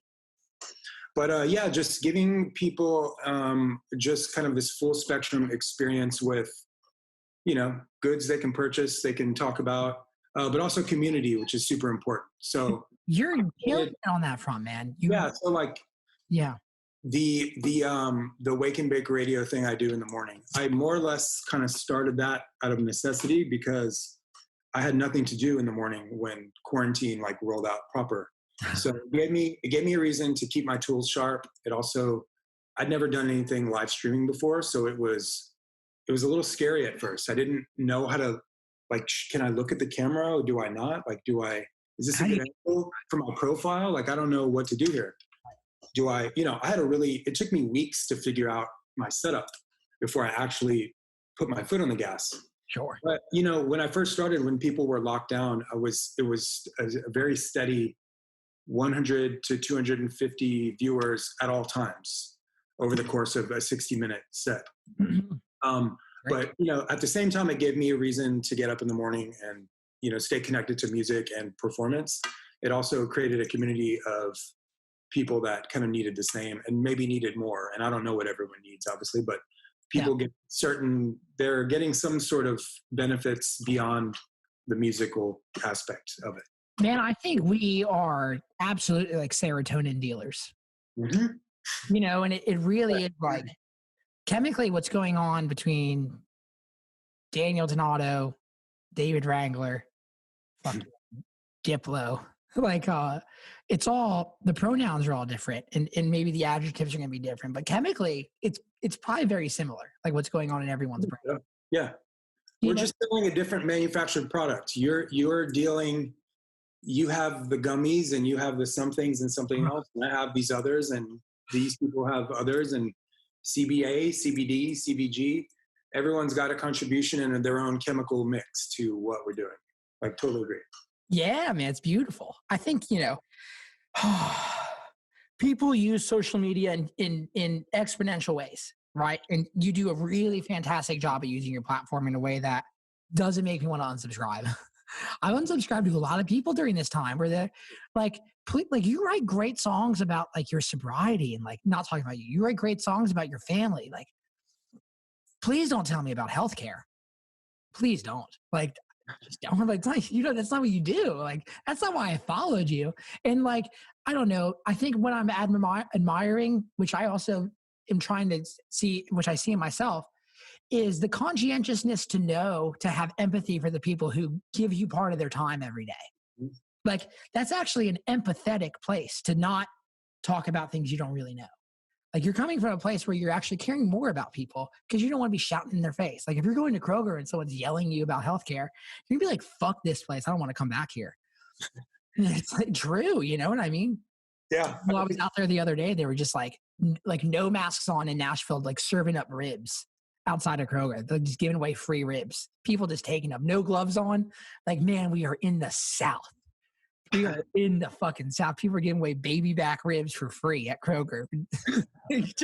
But just giving people just kind of this full spectrum experience with, you know, goods they can purchase, they can talk about, but also community, which is super important. So you're killing it on that front, man. So like, the Wake and Bake radio thing I do in the morning, I more or less kind of started that out of necessity because I had nothing to do in the morning when quarantine like rolled out proper. So it gave me a reason to keep my tools sharp. It also, I'd never done anything live streaming before, so it was a little scary at first. I didn't know how to, like, can I look at the camera or do I not? Like, is this a good angle for my profile? Like, I don't know what to do here. It took me weeks to figure out my setup before I actually put my foot on the gas. Sure. But, you know, when I first started, when people were locked down, it was a very steady 100 to 250 viewers at all times over the course of a 60-minute set. But, you know, at the same time, it gave me a reason to get up in the morning and, you know, stay connected to music and performance. It also created a community of people that kind of needed the same and maybe needed more. And I don't know what everyone needs, obviously, but people get they're getting some sort of benefits beyond the musical aspect of it. Man, I think we are absolutely like serotonin dealers. Mm-hmm. You know, and it really is like chemically what's going on between Daniel Donato, David Wrangler, fucking Diplo. Like it's all, the pronouns are all different and maybe the adjectives are gonna be different, but chemically it's probably very similar, like what's going on in everyone's brain. Yeah. We're just selling a different manufactured product. You're dealing, you have the gummies and you have the some things and something else, and I have these others, and these people have others, and CBA, CBD, CBG. Everyone's got a contribution and their own chemical mix to what we're doing. Like, totally agree. Yeah, man, it's beautiful. I think, you know, people use social media in exponential ways, right? And you do a really fantastic job of using your platform in a way that doesn't make me want to unsubscribe. I've unsubscribed to a lot of people during this time where they're like, you write great songs about like your sobriety and like not talking about you. You write great songs about your family. Like, please don't tell me about healthcare. Please don't. Like, just don't. Like, you know, that's not what you do. Like, that's not why I followed you. And like, I don't know. I think what I'm admiring, which I also am trying to see, which I see in myself, is the conscientiousness to have empathy for the people who give you part of their time every day. Like, that's actually an empathetic place to not talk about things you don't really know. Like, you're coming from a place where you're actually caring more about people because you don't want to be shouting in their face. Like, if you're going to Kroger and someone's yelling at you about healthcare, you're going to be like, fuck this place. I don't want to come back here. And it's like true. You know what I mean? Yeah. Well, I was out there the other day. They were just like no masks on in Nashville, like serving up ribs outside of Kroger. They're just giving away free ribs. People just taking them. No gloves on. Like, man, we are in the South. We are in the fucking South. People are giving away baby back ribs for free at Kroger. It's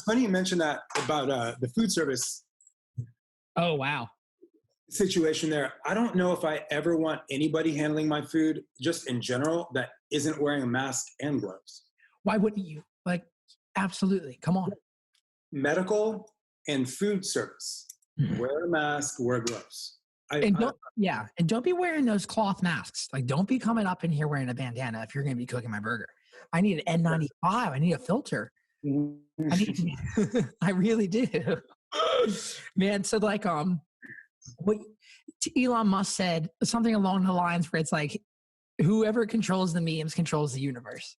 funny you mentioned that about the food service. Oh, wow. Situation there. I don't know if I ever want anybody handling my food, just in general, that isn't wearing a mask and gloves. Why wouldn't you? Like, absolutely. Come on. Medical and food service. Wear a mask, wear gloves. And don't be wearing those cloth masks. Like, don't be coming up in here wearing a bandana if you're going to be cooking my burger. I need an N95. I need a filter. I really do. Man, so like, what Elon Musk said something along the lines where it's like, whoever controls the memes controls the universe.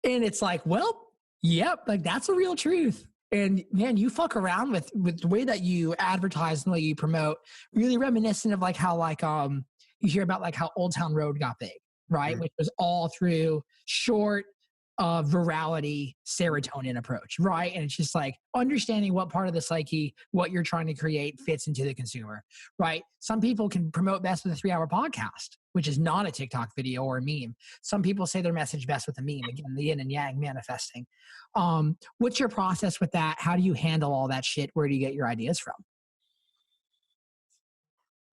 And it's like, well, yep, like that's a real truth. And man, you fuck around with the way that you advertise and the way you promote, really reminiscent of like how like you hear about like how Old Town Road got big, right? Which was all through short virality serotonin approach, right? And it's just like understanding what part of the psyche, what you're trying to create fits into the consumer, right? Some people can promote best with a 3-hour podcast, which is not a TikTok video or a meme. Some people say their message best with a meme. Again, the yin and yang manifesting. What's your process with that? How do you handle all that shit? Where do you get your ideas from?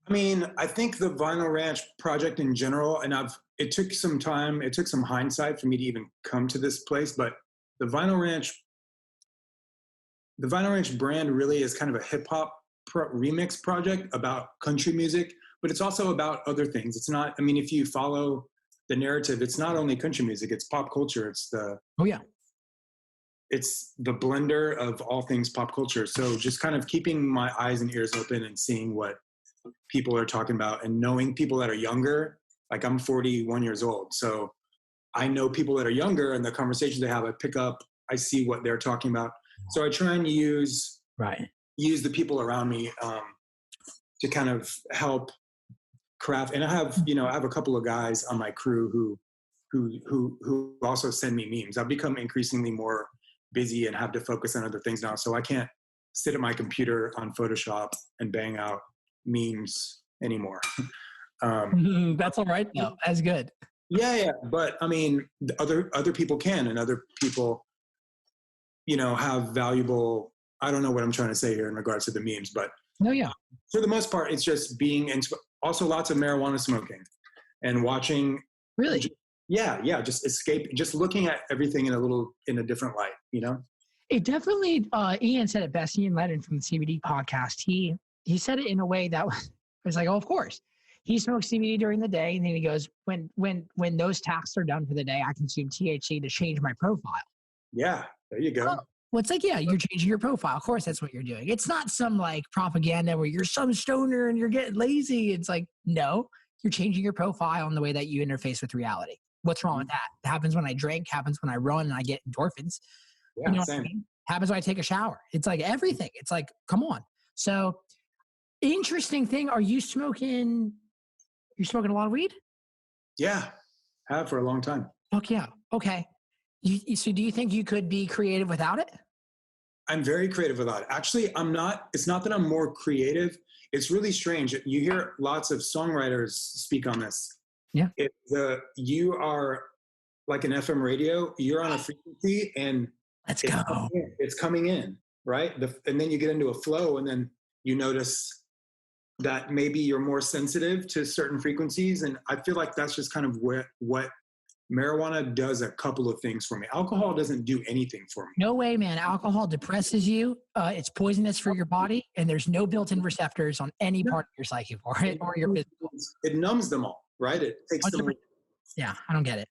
I mean, I think the Vinyl Ranch project in general, and it took some time, it took some hindsight for me to even come to this place, but the Vinyl Ranch brand really is kind of a hip hop remix project about country music, but it's also about other things. It's not, I mean, if you follow the narrative, it's not only country music, it's pop culture. It's it's the blender of all things pop culture. So just kind of keeping my eyes and ears open and seeing what people are talking about and knowing people that are younger. Like, I'm 41 years old. So I know people that are younger and the conversations they have, I pick up, I see what they're talking about. So I try and use the people around me to kind of help craft. And I have a couple of guys on my crew who also send me memes. I've become increasingly more busy and have to focus on other things now. So I can't sit at my computer on Photoshop and bang out memes anymore. That's all right though. That's good. Yeah. But I mean, other people can, and other people, have valuable, I don't know what I'm trying to say here in regards to the memes, but for the most part, it's just being into, also lots of marijuana smoking and watching. Really? Yeah. Just escape, just looking at everything in a different light, It definitely, Ian said it best. Ian Ledden from the CBD podcast. He said it in a way that was like, oh, of course. He smokes CBD during the day, and then he goes, when those tasks are done for the day, I consume THC to change my profile. Yeah, there you go. Oh, well, it's like, yeah, you're changing your profile. Of course, that's what you're doing. It's not some like propaganda where you're some stoner and you're getting lazy. It's like, no, you're changing your profile in the way that you interface with reality. What's wrong with that? It happens when I drink, happens when I run and I get endorphins. Yeah, you know same. what I mean? Happens when I take a shower. It's like everything. It's like, come on. So interesting thing. Are you smoking? You're smoking a lot of weed? Yeah, have for a long time. Fuck yeah. Okay. So do you think you could be creative without it? I'm very creative without it. Actually, I'm not. It's not that I'm more creative. It's really strange. You hear lots of songwriters speak on this. Yeah. You are like an FM radio. You're on a frequency, and Let's go. It's coming in, right? And then you get into a flow, and then you notice that maybe you're more sensitive to certain frequencies. And I feel like that's just kind of what marijuana does a couple of things for me. Alcohol doesn't do anything for me. No way, man. Alcohol depresses you. It's poisonous for your body, and there's no built-in receptors on any part of your psyche for it or your physical. It numbs them all, right? It takes them. Yeah, I don't get it.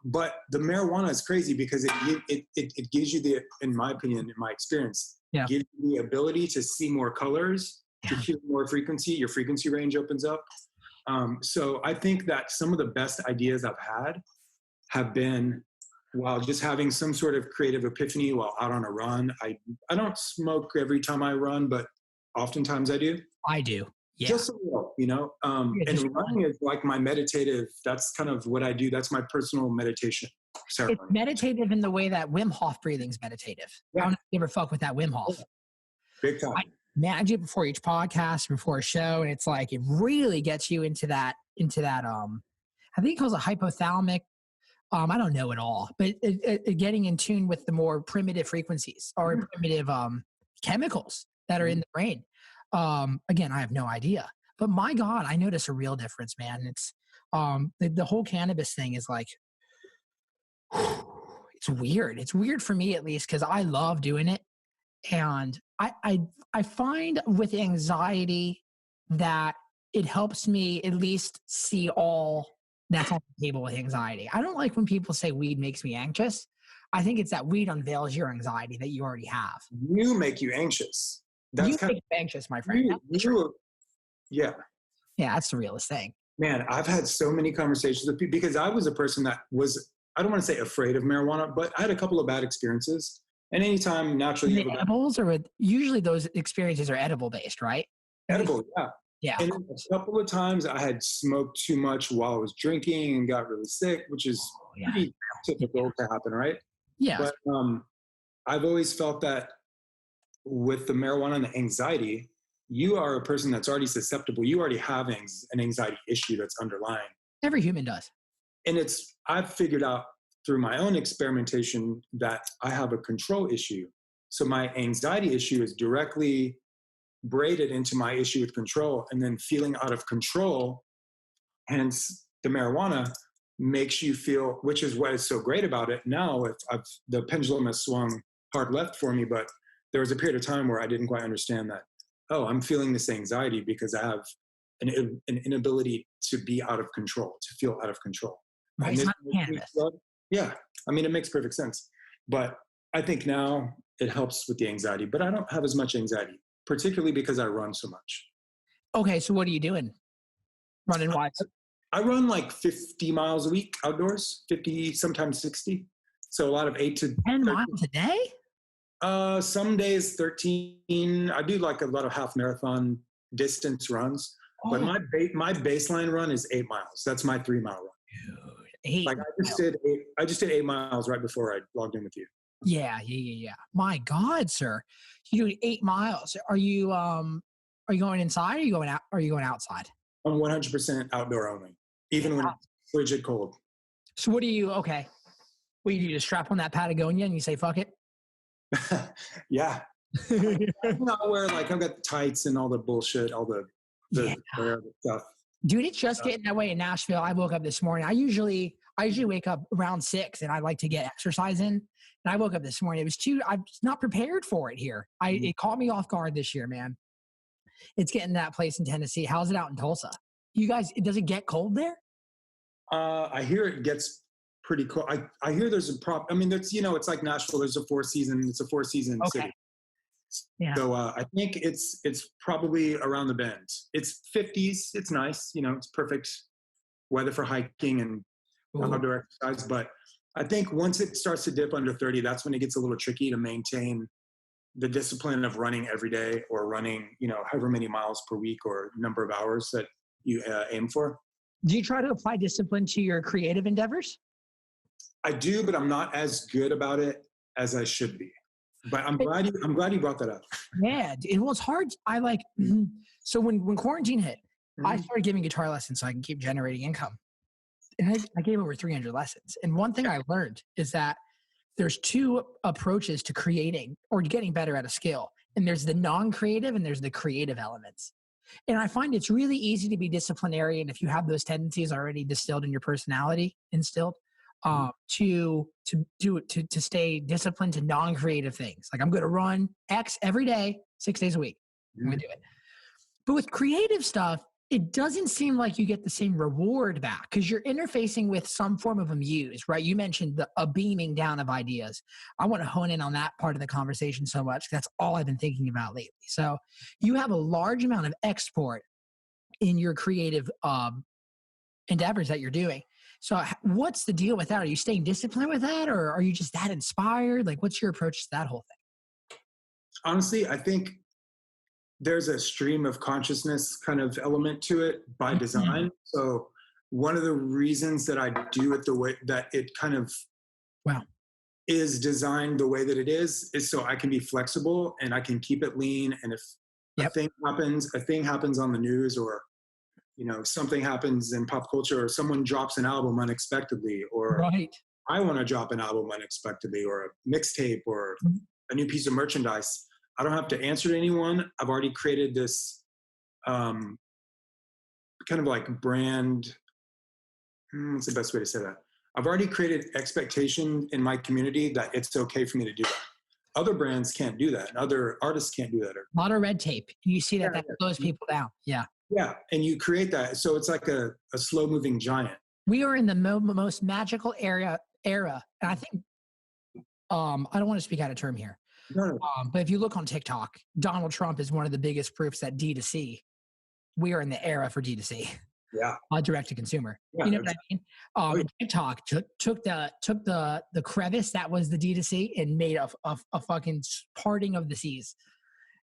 But the marijuana is crazy because it gives you the, in my opinion, in my experience, gives you the ability to see more colors, to hear more frequency. Your frequency range opens up. So I think that some of the best ideas I've had have been while just having some sort of creative epiphany while out on a run. I don't smoke every time I run, but oftentimes I do. I do. Yeah. Just a little, you know. And running is like my meditative, that's kind of what I do. That's my personal meditation ceremony. It's meditative in the way that Wim Hof breathing's meditative. Yeah. I don't know if you ever fuck with that Wim Hof. Big time. I do it before each podcast, before a show, and it's like it really gets you into that I think it calls it hypothalamic. I don't know it all, but it getting in tune with the more primitive frequencies or primitive chemicals that are in the brain. Again, I have no idea, but my God, I notice a real difference, man. It's the whole cannabis thing is like, it's weird. It's weird for me at least because I love doing it, and I find with anxiety that it helps me at least see all that's on the table with anxiety. I don't like when people say weed makes me anxious. I think it's that weed unveils your anxiety that you already have. You make you anxious. That's you make you anxious, my friend. Yeah. Yeah, that's the realest thing. Man, I've had so many conversations with people because I was a person that was, I don't want to say afraid of marijuana, but I had a couple of bad experiences. And anytime naturally... edibles or usually those experiences are edible based, right? Edible, yeah. Yeah. And a couple of times I had smoked too much while I was drinking and got really sick, which is pretty typical to happen, right? Yeah. But I've always felt that with the marijuana and the anxiety, you are a person that's already susceptible. You already have an anxiety issue that's underlying. Every human does. And I've figured out through my own experimentation that I have a control issue. So my anxiety issue is directly braided into my issue with control, and then feeling out of control, hence the marijuana makes you feel, which is what is so great about it. Now the pendulum has swung hard left for me, but there was a period of time where I didn't quite understand that, I'm feeling this anxiety because I have an inability to be out of control, to feel out of control. Right. It's not cannabis. Yeah. I mean, it makes perfect sense. But I think now it helps with the anxiety, but I don't have as much anxiety, particularly because I run so much. Okay. So what are you doing? Running wide? I run like 50 miles a week outdoors, 50, sometimes 60. So a lot of 8 to 10 miles a day? Some days 13. I do like a lot of half marathon distance runs, but my baseline run is 8 miles. That's my 3 mile run. Dude, I just did 8 miles right before I logged in with you. Yeah. My God, sir, you do 8 miles. Are you going inside? Or are you going outside? I'm 100% outdoor only, even when it's frigid cold. So what do you? Okay, what do you do? Just strap on that Patagonia and you say fuck it? Yeah. I've got the tights and all the bullshit, all the stuff. Dude, it's just getting that way in Nashville. I woke up this morning. I usually I usually wake up around 6 and I like to get exercise in. And I woke up this morning. I was not prepared for it here. It caught me off guard this year, man. It's getting that place in Tennessee. How's it out in Tulsa? You guys, does it get cold there? I hear it gets pretty cold. I hear there's a I mean, there's, it's like Nashville. There's it's a 4-season city. Yeah. So I think it's probably around the bend. It's 50s. It's nice. It's perfect weather for hiking and outdoor exercise. But I think once it starts to dip under 30, that's when it gets a little tricky to maintain the discipline of running every day or running, however many miles per week or number of hours that you aim for. Do you try to apply discipline to your creative endeavors? I do, but I'm not as good about it as I should be. But I'm glad you brought that up. Yeah, it was hard. So when quarantine hit, I started giving guitar lessons so I can keep generating income. And I gave over 300 lessons. And one thing I learned is that there's 2 approaches to creating or getting better at a skill. And there's the non-creative and there's the creative elements. And I find it's really easy to be disciplinarian if you have those tendencies already distilled in your personality, to stay disciplined to non-creative things. Like I'm going to run X every day, 6 days a week. I'm going to do it. But with creative stuff, it doesn't seem like you get the same reward back because you're interfacing with some form of a muse, right? You mentioned a beaming down of ideas. I want to hone in on that part of the conversation so much. That's all I've been thinking about lately. So you have a large amount of export in your creative endeavors that you're doing. So what's the deal with that? Are you staying disciplined with that, or are you just that inspired? Like, what's your approach to that whole thing? Honestly, I think there's a stream of consciousness kind of element to it by design. So one of the reasons that I do it the way that it kind of is designed the way that it is so I can be flexible and I can keep it lean. And if a thing happens on the news, or something happens in pop culture, or someone drops an album unexpectedly, or I want to drop an album unexpectedly, or a mixtape, or a new piece of merchandise, I don't have to answer to anyone. I've already created this kind of like brand. What's the best way to say that? I've already created expectation in my community that it's okay for me to do that. Other brands can't do that. And other artists can't do that. A lot of red tape. You see that slows people down. Yeah. Yeah. And you create that. So it's like a slow moving giant. We are in the most magical era. And I think, I don't want to speak out of turn here. No. But if you look on TikTok, Donald Trump is one of the biggest proofs that D2C, we are in the era for D2C. Yeah. Direct to consumer. Yeah, you know what I mean? TikTok took the crevice that was the D2C and made a fucking parting of the seas.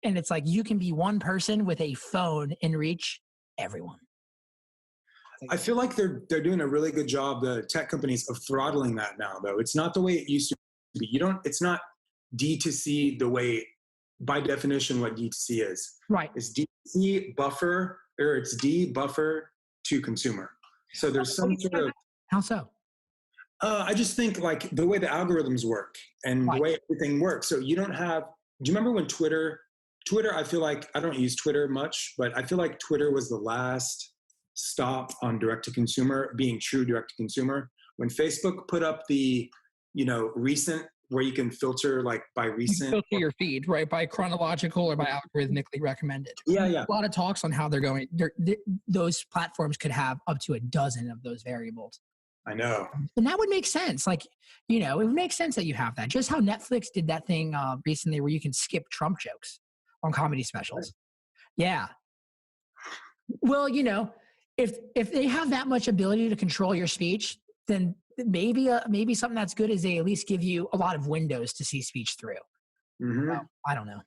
And it's like you can be one person with a phone and reach everyone. I feel like they're doing a really good job, the tech companies, of throttling that now, though. It's not the way it used to be. It's not D2C the way, by definition, what D2C is. Right. It's D2C buffer, or it's D buffer to consumer. So there's some sort of... How so? I just think like the way the algorithms work and the way everything works. So you don't have... Do you remember when Twitter, I feel like, I don't use Twitter much, but I feel like Twitter was the last stop on direct-to-consumer, being true direct-to-consumer. When Facebook put up the, recent, where you can filter like by recent. You filter your feed, right? By chronological or by algorithmically recommended. Yeah. A lot of talks on how they're going. Those platforms could have up to a dozen of those variables. I know. And that would make sense. Like, it would make sense that you have that. Just how Netflix did that thing recently where you can skip Trump jokes on comedy specials. Yeah. Well, if they have that much ability to control your speech, then maybe something that's good is they at least give you a lot of windows to see speech through. Well, I don't know.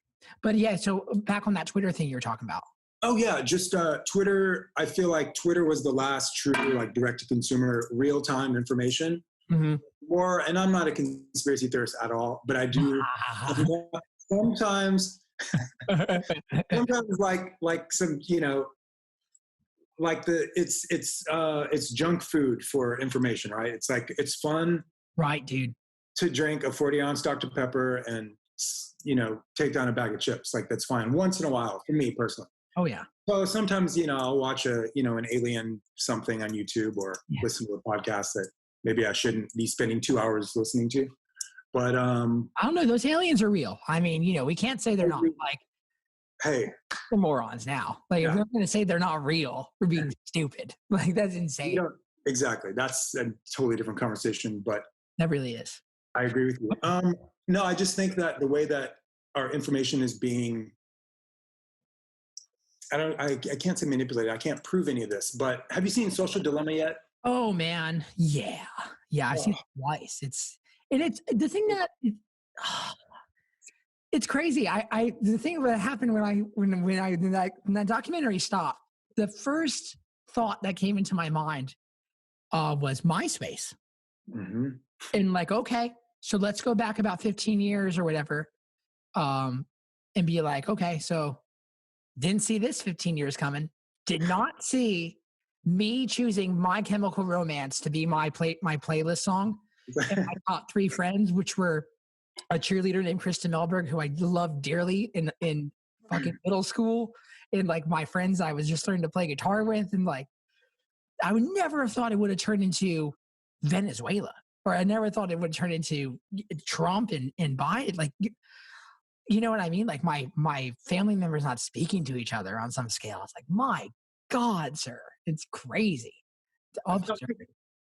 But yeah, so back on that Twitter thing you were talking about. Oh yeah, just Twitter. I feel like Twitter was the last true like direct-to-consumer real-time information. More, and I'm not a conspiracy theorist at all, but I do sometimes like some, like it's junk food for information, right? It's like, it's fun, right, dude, to drink a 40-ounce Dr. Pepper and, take down a bag of chips. Like, that's fine once in a while for me personally. Oh yeah. So sometimes, I'll watch an alien something on YouTube, or listen to a podcast that maybe I shouldn't be spending 2 hours listening to. But I don't know. Those aliens are real. I mean, you know, we can't say they're not. Like, hey, we're morons now. Like, if we're going to say they're not real, we're being stupid. Like, that's insane. Exactly. That's a totally different conversation, but that really is. I agree with you. No, I just think that the way that our information is being, I can't say manipulated. I can't prove any of this, but have you seen Social Dilemma yet? Oh man. Yeah. I've seen it twice. It's the thing that it's crazy. The thing that happened when that documentary stopped, the first thought that came into my mind was MySpace. Mm-hmm. And like, okay, so let's go back about 15 years or whatever, and be like, okay, so didn't see this 15 years coming. Did not see me choosing My Chemical Romance to be my playlist song. And my top 3 friends, which were a cheerleader named Kristen Melberg, who I loved dearly in fucking middle school, and like my friends I was just learning to play guitar with, and like I would never have thought it would have turned into Venezuela, or I never thought it would turn into Trump and Biden. Like, you know what I mean? Like my family members not speaking to each other on some scale. It's like, my God, sir, it's crazy.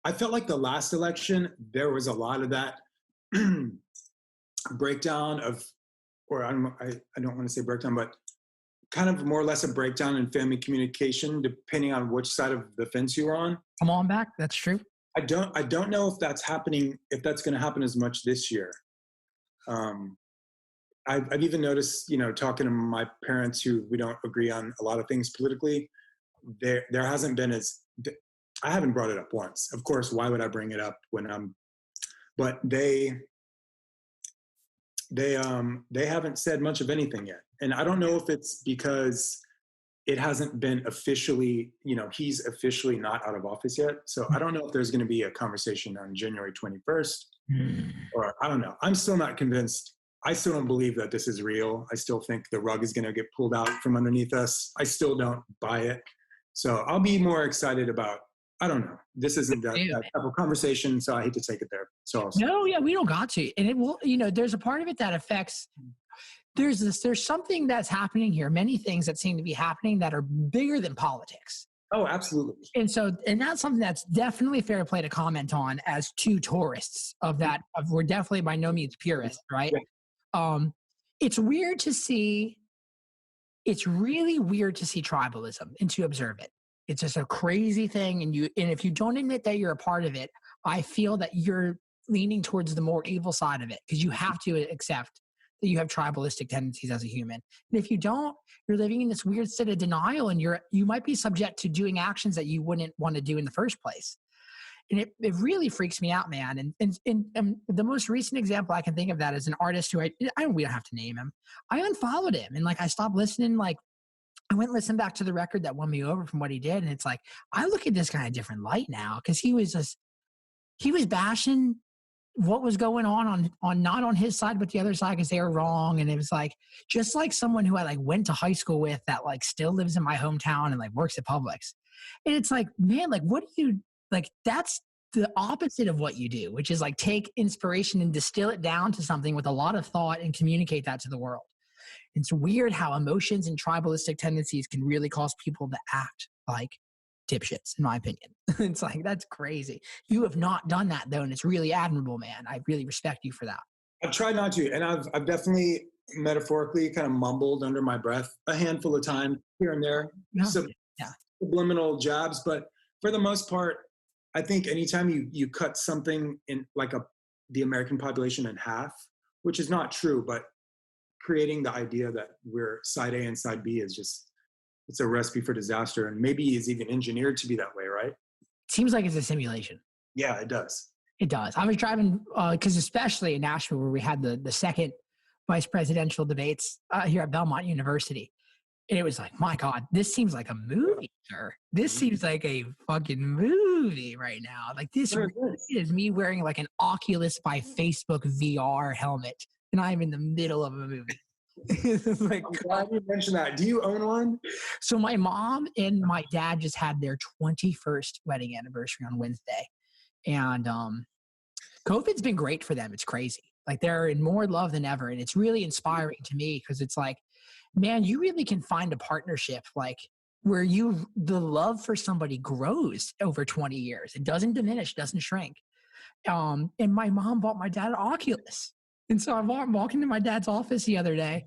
I felt like the last election, there was a lot of that breakdown of, or I don't want to say breakdown, but kind of more or less a breakdown in family communication, depending on which side of the fence you were on. Come on back. That's true. I don't know if that's happening, if that's going to happen as much this year. I've even noticed, you know, talking to my parents who we don't agree on a lot of things politically, there hasn't been I haven't brought it up once. Of course, why would I bring it up but they haven't said much of anything yet. And I don't know if it's because it hasn't been officially, you know, he's officially not out of office yet. So I don't know if there's going to be a conversation on January 21st or I don't know. I'm still not convinced. I still don't believe that this is real. I still think the rug is going to get pulled out from underneath us. I still don't buy it. So I'll be more excited about, I don't know. This isn't that type of conversation, so I hate to take it there. So no, yeah, we don't got to. And it will, you know, there's a part of it that affects, there's something that's happening here, many things that seem to be happening that are bigger than politics. Oh, absolutely. And that's something that's definitely fair play to comment on as two tourists of that. We're definitely by no means purists, right? Yeah. It's weird to see, it's really weird to see tribalism and to observe it. It's just a crazy thing. And if you don't admit that you're a part of it, I feel that you're leaning towards the more evil side of it, because you have to accept that you have tribalistic tendencies as a human. And if you don't, you're living in this weird state of denial, and you might be subject to doing actions that you wouldn't want to do in the first place. And it really freaks me out, man. And the most recent example I can think of that is an artist who we don't have to name him. I unfollowed him, and like I stopped listening. Like I went and listened back to the record that won me over from what he did, and it's like I look at this guy in a different light now, because he was bashing what was going on not on his side but the other side, because they were wrong. And it was like just like someone who I like went to high school with that like still lives in my hometown and like works at Publix, and it's like, man, like what do you like? That's the opposite of what you do, which is like take inspiration and distill it down to something with a lot of thought and communicate that to the world. It's weird how emotions and tribalistic tendencies can really cause people to act like dipshits, in my opinion. It's like, that's crazy. You have not done that though, and it's really admirable, man. I really respect you for that. I've tried not to, and I've definitely metaphorically kind of mumbled under my breath a handful of times here and there, subliminal jabs. But for the most part, I think anytime you cut something in like the American population in half, which is not true, but creating the idea that we're side A and side B is just, it's a recipe for disaster, and maybe is even engineered to be that way, right? Seems like it's a simulation. Yeah, it does. It does. I was driving, because especially in Nashville, where we had the second vice presidential debates here at Belmont University, and it was like, my God, this seems like a movie, sir. This seems like a fucking movie right now. Like this is me wearing like an Oculus by Facebook VR helmet, and I'm in the middle of a movie. Like, I'm glad you mentioned that. Do you own one? So my mom and my dad just had their 21st wedding anniversary on Wednesday. And COVID's been great for them. It's crazy. Like they're in more love than ever. And it's really inspiring to me because it's like, man, you really can find a partnership like where the love for somebody grows over 20 years. It doesn't diminish, doesn't shrink. And my mom bought my dad an Oculus. And so I'm walking to my dad's office the other day.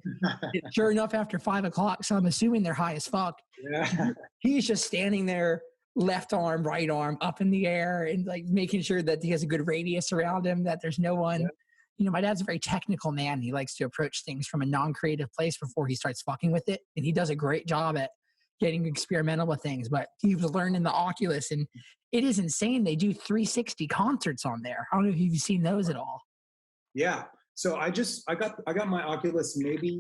Sure enough, after 5 o'clock, so I'm assuming they're high as fuck. Yeah. He's just standing there, left arm, right arm, up in the air, and like making sure that he has a good radius around him, that there's no one. Yeah. You know, my dad's a very technical man. He likes to approach things from a non-creative place before he starts fucking with it. And he does a great job at getting experimental with things. But he was learning the Oculus, and it is insane. They do 360 concerts on there. I don't know if you've seen those at all. Yeah. So I got my Oculus. Maybe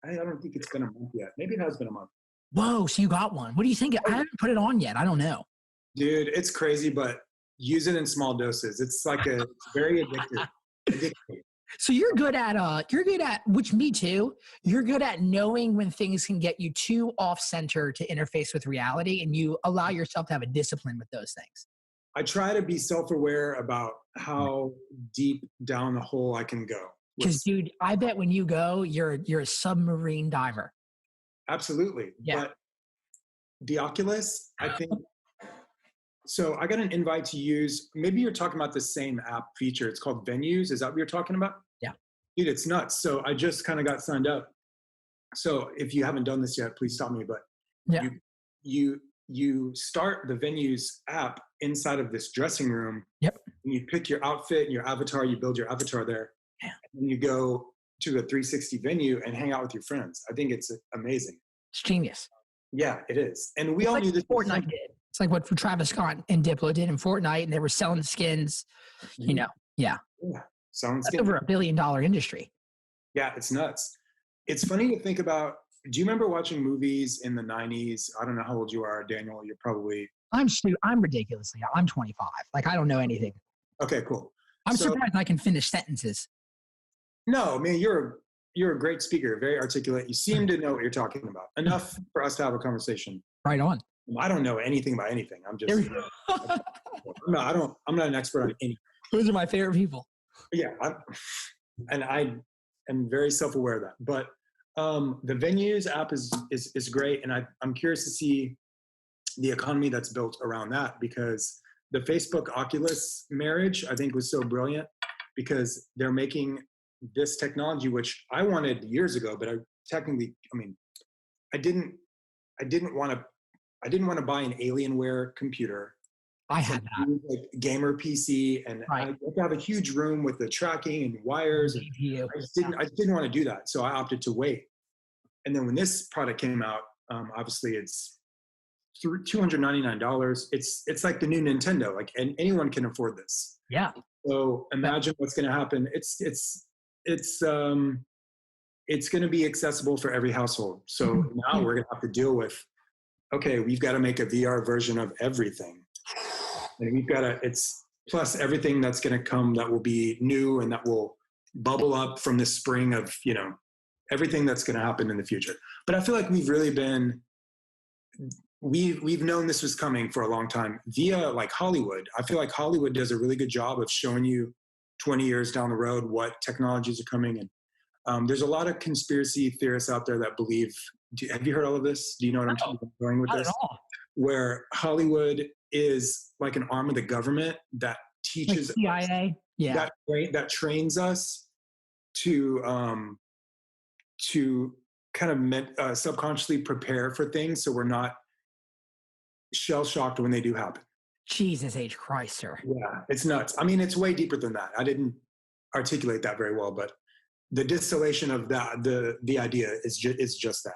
I don't think it's been a month yet. Maybe it has been a month. Whoa. So you got one. What do you think? I haven't put it on yet. I don't know. Dude, it's crazy, but use it in small doses. It's like it's very addictive. So you're good at, which me too, you're good at knowing when things can get you too off center to interface with reality, and you allow yourself to have a discipline with those things. I try to be self-aware about how deep down the hole I can go. Because dude, I bet when you go, you're a submarine diver. Absolutely. Yeah. But the Oculus, I think, so I got an invite to use, maybe you're talking about the same app feature. It's called Venues. Is that what you're talking about? Yeah. Dude, it's nuts. So I just kind of got signed up. So if you haven't done this yet, please stop me. But yeah. You start the Venues app inside of this dressing room. Yep. And you pick your outfit and your avatar, you build your avatar there. Yeah. And you go to a 360 venue and hang out with your friends. I think it's amazing. It's genius. Yeah, it is. And we all knew this. Fortnite did. It's like what Travis Scott and Diplo did in Fortnite, and they were selling skins, you know. Yeah. Yeah. Selling That's skins. over $1 billion industry. Yeah, it's nuts. It's funny to think about. Do you remember watching movies in the 90s? I don't know how old you are, Daniel. You're probably. I'm ridiculously. I'm 25. Like, I don't know anything. Okay, cool. I'm surprised I can finish sentences. No, man, you're a great speaker, very articulate. You seem to know what you're talking about. Enough for us to have a conversation. Right on. I don't know anything about anything. I'm just. I'm not an expert on anything. Those are my favorite people. Yeah, I am very self-aware of that. But the Venues app is great, and I'm curious to see the economy that's built around that, because the Facebook Oculus marriage I think was so brilliant, because they're making this technology which I wanted years ago, but I didn't want to buy an Alienware computer. I had that. Like gamer PC, and I have to have a huge room with the tracking and wires. And I just didn't want to do that, so I opted to wait. And then when this product came out, obviously it's $299. It's like the new Nintendo. Like, and anyone can afford this. Yeah. So imagine what's going to happen. It's going to be accessible for every household. So now we're going to have to deal with, okay, we've got to make a VR version of everything. And we've got to, it's plus everything that's going to come that will be new and that will bubble up from the spring of, everything that's going to happen in the future. But I feel like we've really been, we've known this was coming for a long time via like Hollywood. I feel like Hollywood does a really good job of showing you 20 years down the road what technologies are coming. And there's a lot of conspiracy theorists out there that believe, have you heard all of this? Do you know what I'm going with this? Not at all. Where Hollywood is like an arm of the government that teaches like CIA, that trains us to kind of subconsciously prepare for things, so we're not shell shocked when they do happen. Jesus H. Christ, sir. Yeah, it's nuts. I mean, it's way deeper than that. I didn't articulate that very well, but the distillation of that, the idea is just that,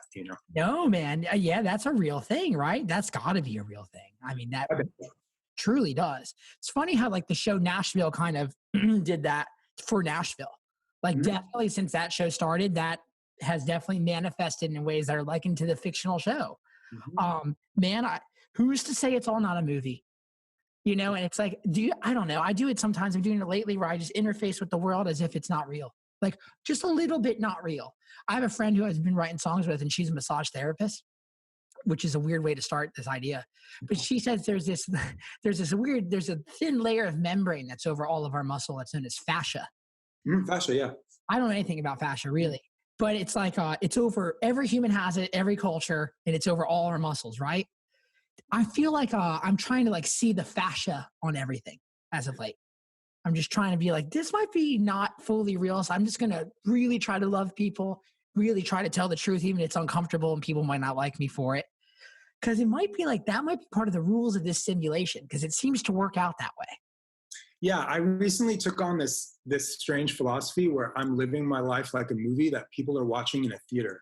No, man. Yeah, that's a real thing, right? That's got to be a real thing. I mean, that truly does. It's funny how like the show Nashville kind of did that for Nashville. Like definitely since that show started, that has definitely manifested in ways that are likened to the fictional show. Man, who's to say it's all not a movie? And it's like, I don't know. I do it sometimes. I'm doing it lately where I just interface with the world as if it's not real. Like just a little bit not real. I have a friend who I've been writing songs with, and she's a massage therapist. which is a weird way to start this idea. But she says there's a thin layer of membrane that's over all of our muscle that's known as fascia. Fascia, yeah. I don't know anything about fascia really, but it's like it's over, every human has it, every culture, and it's over all our muscles, right? I feel like I'm trying to like see the fascia on everything as of late. I'm just trying to be like, this might be not fully real, so I'm just gonna really try to love people, really try to tell the truth, even if it's uncomfortable and people might not like me for it. Because it might be like, that might be part of the rules of this simulation, because it seems to work out that way. Yeah, I recently took on this strange philosophy where I'm living my life like a movie that people are watching in a theater.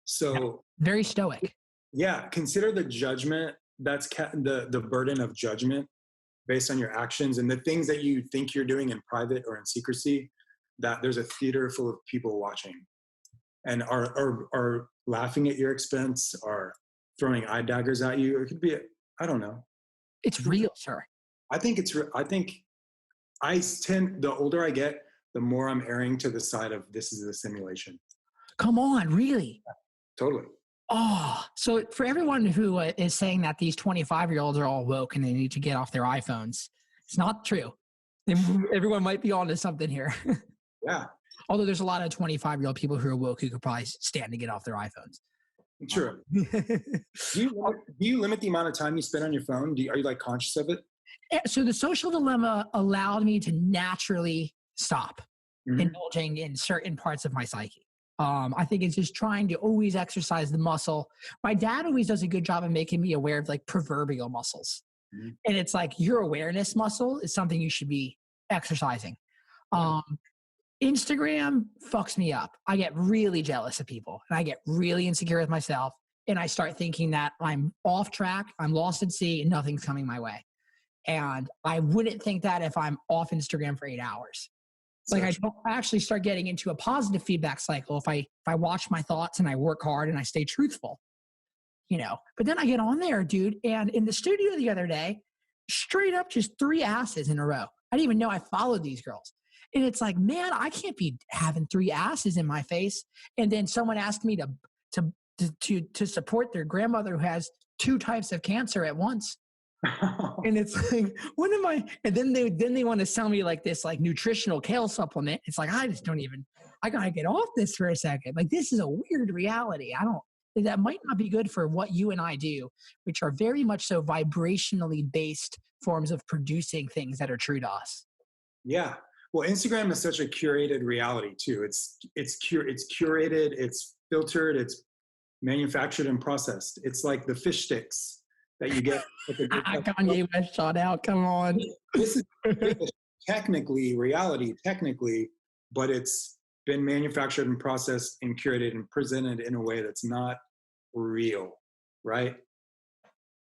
So yeah, very stoic. Yeah, consider the judgment, that's the burden of judgment based on your actions and the things that you think you're doing in private or in secrecy, that there's a theater full of people watching and are laughing at your expense, are throwing eye daggers at you. It could be, I don't know. It's real, sir. I think the older I get, the more I'm erring to the side of this is a simulation. Come on, really? Totally. Oh, so for everyone who is saying that these 25-year-olds are all woke and they need to get off their iPhones, it's not true. Everyone might be onto something here. Yeah. Although there's a lot of 25-year-old people who are woke who could probably stand to get off their iPhones. True. Do you limit the amount of time you spend on your phone? Are you like conscious of it? So the social dilemma allowed me to naturally stop indulging in certain parts of my psyche. I think it's just trying to always exercise the muscle. My dad always does a good job of making me aware of like proverbial muscles. And it's like your awareness muscle is something you should be exercising. Instagram fucks me up. I get really jealous of people and I get really insecure with myself. And I start thinking that I'm off track, I'm lost at sea, and nothing's coming my way. And I wouldn't think that if I'm off Instagram for 8 hours. Like I don't actually start getting into a positive feedback cycle if I watch my thoughts and I work hard and I stay truthful, you know. But then I get on there, dude, and in the studio the other day, straight up just 3 asses in a row. I didn't even know I followed these girls. And it's like, man, I can't be having 3 asses in my face. And then someone asked me to support their grandmother who has 2 types of cancer at once. And it's like, what am I? And then they want to sell me like this like nutritional kale supplement. It's like, I gotta get off this for a second. Like, this is a weird reality. That might not be good for what you and I do, which are very much so vibrationally based forms of producing things that are true to us. Yeah. Well, Instagram is such a curated reality too. It's curated, it's filtered, it's manufactured and processed. It's like the fish sticks that you get. Kanye West shot out. Come on. This is technically reality, but it's been manufactured and processed and curated and presented in a way that's not real, right?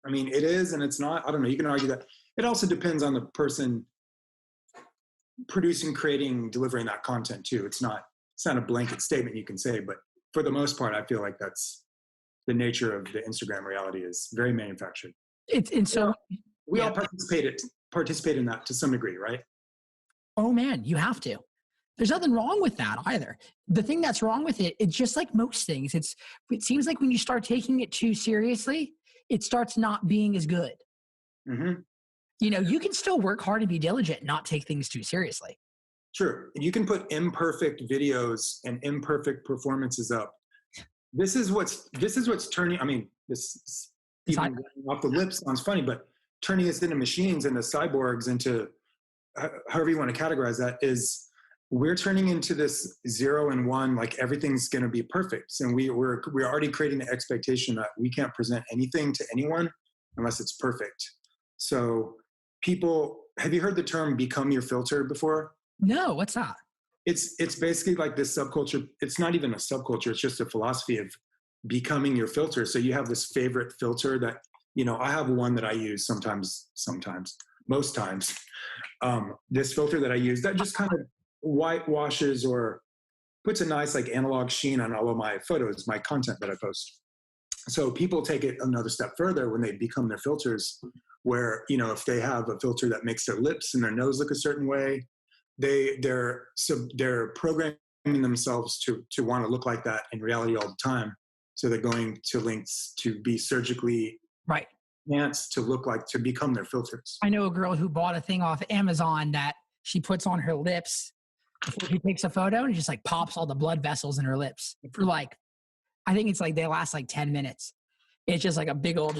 I mean, it is and it's not. I don't know. You can argue that. It also depends on the person producing, creating, delivering that content too. It's not a blanket statement you can say, but for the most part, I feel like that's the nature of the Instagram reality, is very manufactured. We all participate in that to some degree, right? Oh man, you have to. There's nothing wrong with that either. The thing that's wrong with it, it's just like most things. It seems like when you start taking it too seriously, it starts not being as good. Mm-hmm. You know, you can still work hard and be diligent and not take things too seriously. Sure. You can put imperfect videos and imperfect performances up. This is what's turning, I mean, this even off the lips sounds funny, but turning us into machines, into cyborgs, into however you want to categorize that, is we're turning into this 0 and 1, like everything's going to be perfect. And we're already creating the expectation that we can't present anything to anyone unless it's perfect. So have you heard the term become your filter before? No, what's that? It's basically like this subculture. It's not even a subculture. It's just a philosophy of becoming your filter. So you have this favorite filter that, you know, I have one that I use most times. This filter that I use that just kind of whitewashes or puts a nice like analog sheen on all of my photos, my content that I post. So people take it another step further when they become their filters, where, you know, if they have a filter that makes their lips and their nose look a certain way, they're programming themselves to want to look like that in reality all the time. So they're going to lengths to be surgically Right. enhanced to become their filters. I know a girl who bought a thing off Amazon that she puts on her lips before she takes a photo, and just like pops all the blood vessels in her lips for like, I think it's like they last like 10 minutes. It's just like a big old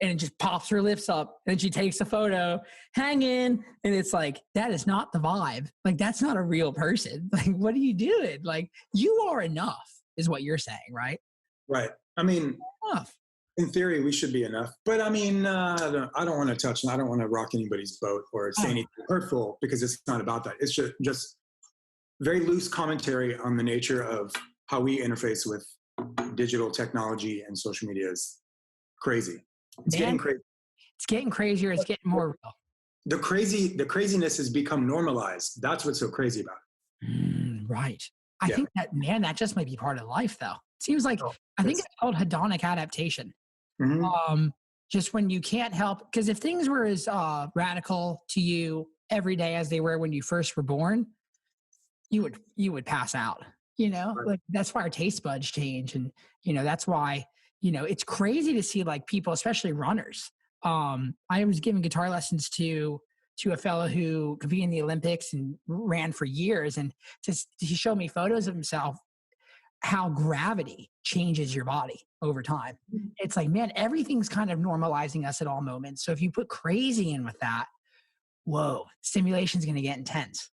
and it just pops her lips up, and she takes a photo, hanging, and it's like, that is not the vibe. Like, that's not a real person. Like, what are you doing? Like, you are enough is what you're saying, right? Right. I mean, Enough. in theory, we should be enough. But I mean, I don't want to touch, and I don't want to rock anybody's boat or say anything hurtful, because it's not about that. It's just very loose commentary on the nature of how we interface with digital technology and social media is crazy. It's getting crazy. It's getting crazier. It's getting more real. The craziness has become normalized. That's what's so crazy about it. Right. I think that, man, that just might be part of life, though. It seems like, I think it's called hedonic adaptation. Mm-hmm. Just when you can't help, because if things were as radical to you every day as they were when you first were born, you would pass out, you know? Right. Like, that's why our taste buds change. And, you know, that's why, you know, it's crazy to see like people, especially runners. I was giving guitar lessons to a fellow who competed in the Olympics and ran for years. And he showed me photos of himself, how gravity changes your body over time. It's like, man, everything's kind of normalizing us at all moments. So if you put crazy in with that, whoa, stimulation's going to get intense.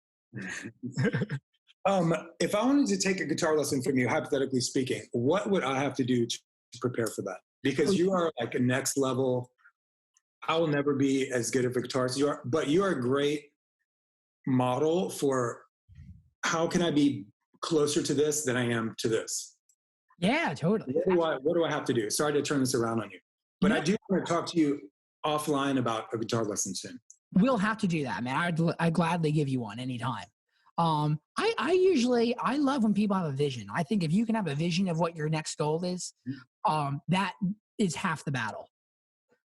If I wanted to take a guitar lesson from you, hypothetically speaking, what would I have to do to prepare for that? Because you are like a next level. I will never be as good of a guitarist as you are, but you are a great model for how can I be closer to this than I am to this. Yeah, totally. What do I have to do? Sorry to turn this around on you, but I do want to talk to you offline about a guitar lesson soon. We'll have to do that, man. I'd gladly give you one anytime. I love when people have a vision. I think if you can have a vision of what your next goal is, that is half the battle.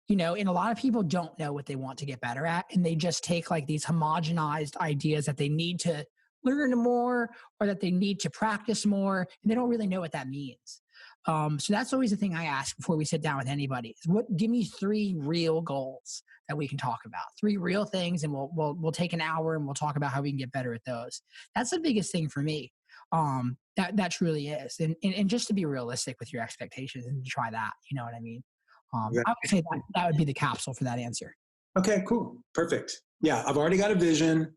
You know, and a lot of people don't know what they want to get better at, and they just take like these homogenized ideas that they need to learn more or that they need to practice more, and they don't really know what that means. So that's always the thing I ask before we sit down with anybody is give me 3 real goals that we can talk about, 3 real things, and we'll take an hour and we'll talk about how we can get better at those. That's the biggest thing for me. That truly is. And just to be realistic with your expectations and to try that, you know what I mean? I would say that would be the capsule for that answer. Okay, cool. Perfect. Yeah, I've already got a vision.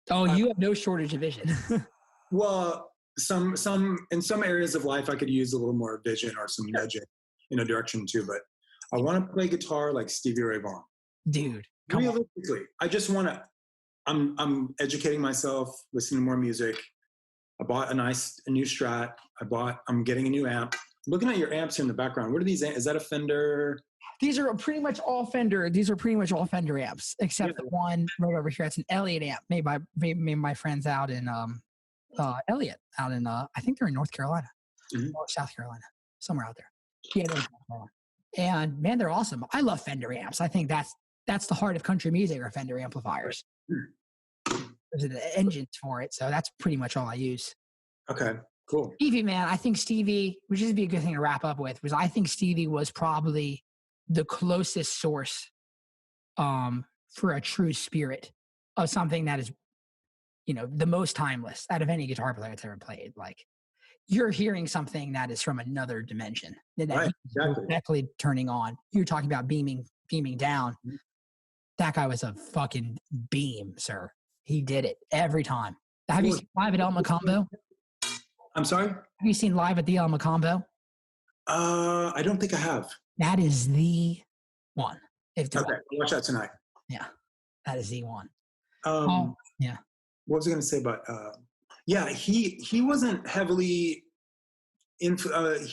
Oh, you have no shortage of vision. Well, in some areas of life, I could use a little more vision or some nudging in a direction too. But I want to play guitar like Stevie Ray Vaughan. Dude, realistically, I just want to. I'm educating myself, listening to more music. I bought a new Strat. I'm getting a new amp. Looking at your amps in the background, what are these? Is that a Fender? These are pretty much all Fender. These are pretty much all Fender amps, except the one right over here. It's an Elliott amp made by my friends out in Elliott, out in I think they're in North Carolina, or South Carolina, somewhere out there. Yeah, North Carolina. And man, they're awesome. I love Fender amps. I think that's the heart of country music, are Fender amplifiers. There's the engines for it, so that's pretty much all I use. Okay. Cool. Stevie, man, I think Stevie, which would be a good thing to wrap up with, was I think Stevie was probably the closest source for a true spirit of something that is, you know, the most timeless out of any guitar player that's ever played. Like, you're hearing something that is from another dimension that Right, exactly. directly turning on. You're talking about beaming down. That guy was a fucking beam, sir. He did it every time. Have you seen live at El Macombo? I'm sorry? Have you seen live at the El Macombo? I don't think I have. That is the one. Okay, I'll watch that tonight. Yeah, that is the one. Yeah. What was I going to say about? Yeah, he wasn't heavily. He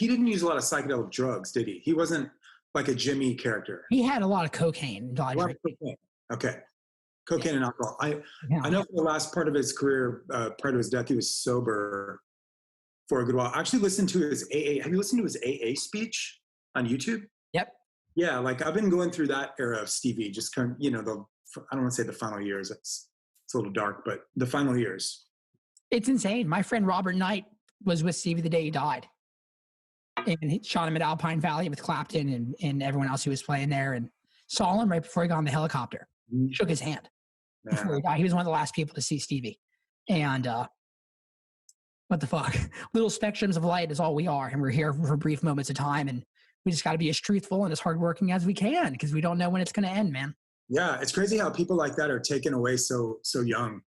didn't use a lot of psychedelic drugs, did he? He wasn't like a Jimmy character. He had a lot of cocaine. Okay. Cocaine and alcohol. I know for the last part of his career, prior to his death, he was sober for a good while. I actually listened to his AA. Have you listened to his AA speech on YouTube? Yep. Yeah, like I've been going through that era of Stevie, just kind of, you know, I don't want to say the final years. It's a little dark, but the final years. It's insane. My friend Robert Knight was with Stevie the day he died. and he shot him at Alpine Valley with Clapton and everyone else who was playing there, and saw him right before he got on the helicopter. Shook his hand before he died. He was one of the last people to see Stevie. And what the fuck? Little spectrums of light is all we are, and we're here for brief moments of time, and we just got to be as truthful and as hardworking as we can because we don't know when it's going to end, man. Yeah, it's crazy how people like that are taken away so young.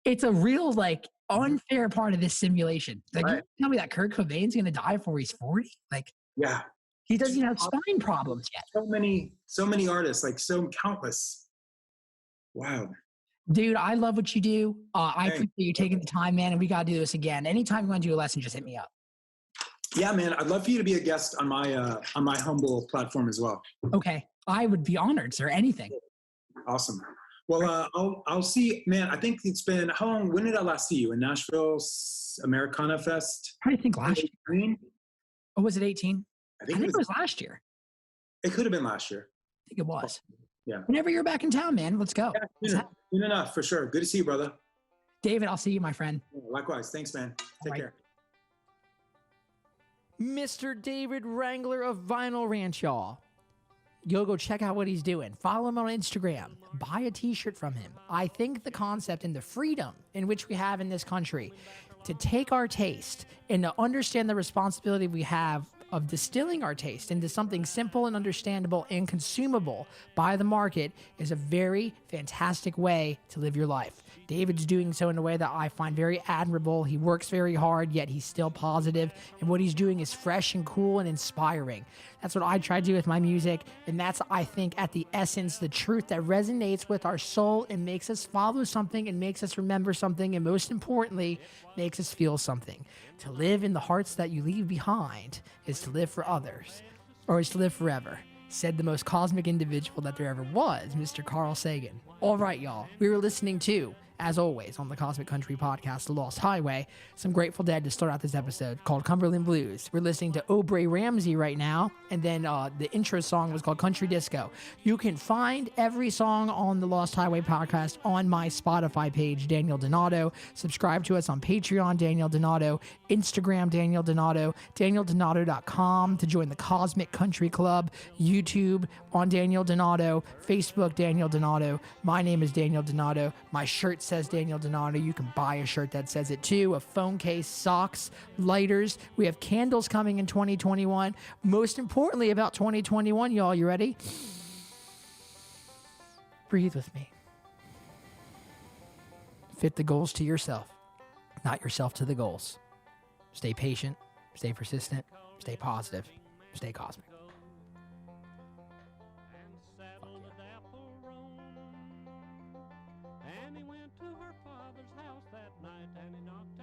It's a real like unfair part of this simulation. Like, you tell me that Kurt Cobain's going to die before he's 40? Like, yeah, he doesn't have spine problems yet. So many artists, like so countless. Wow. Dude, I love what you do. I appreciate you taking the time, man, and we got to do this again. Anytime you want to do a lesson, just hit me up. Yeah, man, I'd love for you to be a guest on my humble platform as well. Okay, I would be honored, sir. Anything. Awesome. Well, I'll see, man. I think it's been how long? When did I last see you in Nashville Americana Fest? I think last year. Oh, was it 18? I think it was last year. It could have been last year. I think it was. Yeah. Whenever you're back in town, man, let's go. Yeah, soon enough, for sure. Good to see you, brother. David, I'll see you, my friend. Likewise. Thanks, man. Take care. Mr. David Wrangler of Vinyl Ranch, y'all. Go check out what he's doing. Follow him on Instagram. Buy a t-shirt from him. I think the concept and the freedom in which we have in this country to take our taste and to understand the responsibility we have of distilling our taste into something simple and understandable and consumable by the market is a very fantastic way to live your life. David's doing so in a way that I find very admirable. He works very hard, yet he's still positive, and what he's doing is fresh and cool and inspiring. That's what I try to do with my music, and that's, I think, at the essence, the truth that resonates with our soul and makes us follow something and makes us remember something, and most importantly, makes us feel something. To live in the hearts that you leave behind is to live for others, or is to live forever, said the most cosmic individual that there ever was, Mr. Carl Sagan. All right, y'all, we were listening to, as always, on the Cosmic Country Podcast, The Lost Highway, some Grateful Dead to start out this episode called Cumberland Blues. We're listening to Aubrey Ramsey right now, and then the intro song was called Country Disco. You can find every song on the Lost Highway Podcast on my Spotify page, Daniel Donato. Subscribe to us on Patreon, Daniel Donato, Instagram, Daniel Donato, danieldonato.com to join the Cosmic Country Club, YouTube on Daniel Donato, Facebook, Daniel Donato. My name is Daniel Donato. My shirt says Daniel Donato. You can buy a shirt that says it too. A phone case, socks, lighters. We have candles coming in 2021. Most importantly about 2021, y'all, you ready? Breathe with me. Fit the goals to yourself, not yourself to the goals. Stay patient, stay persistent, stay positive, stay cosmic. And he went to her father's house that night and he knocked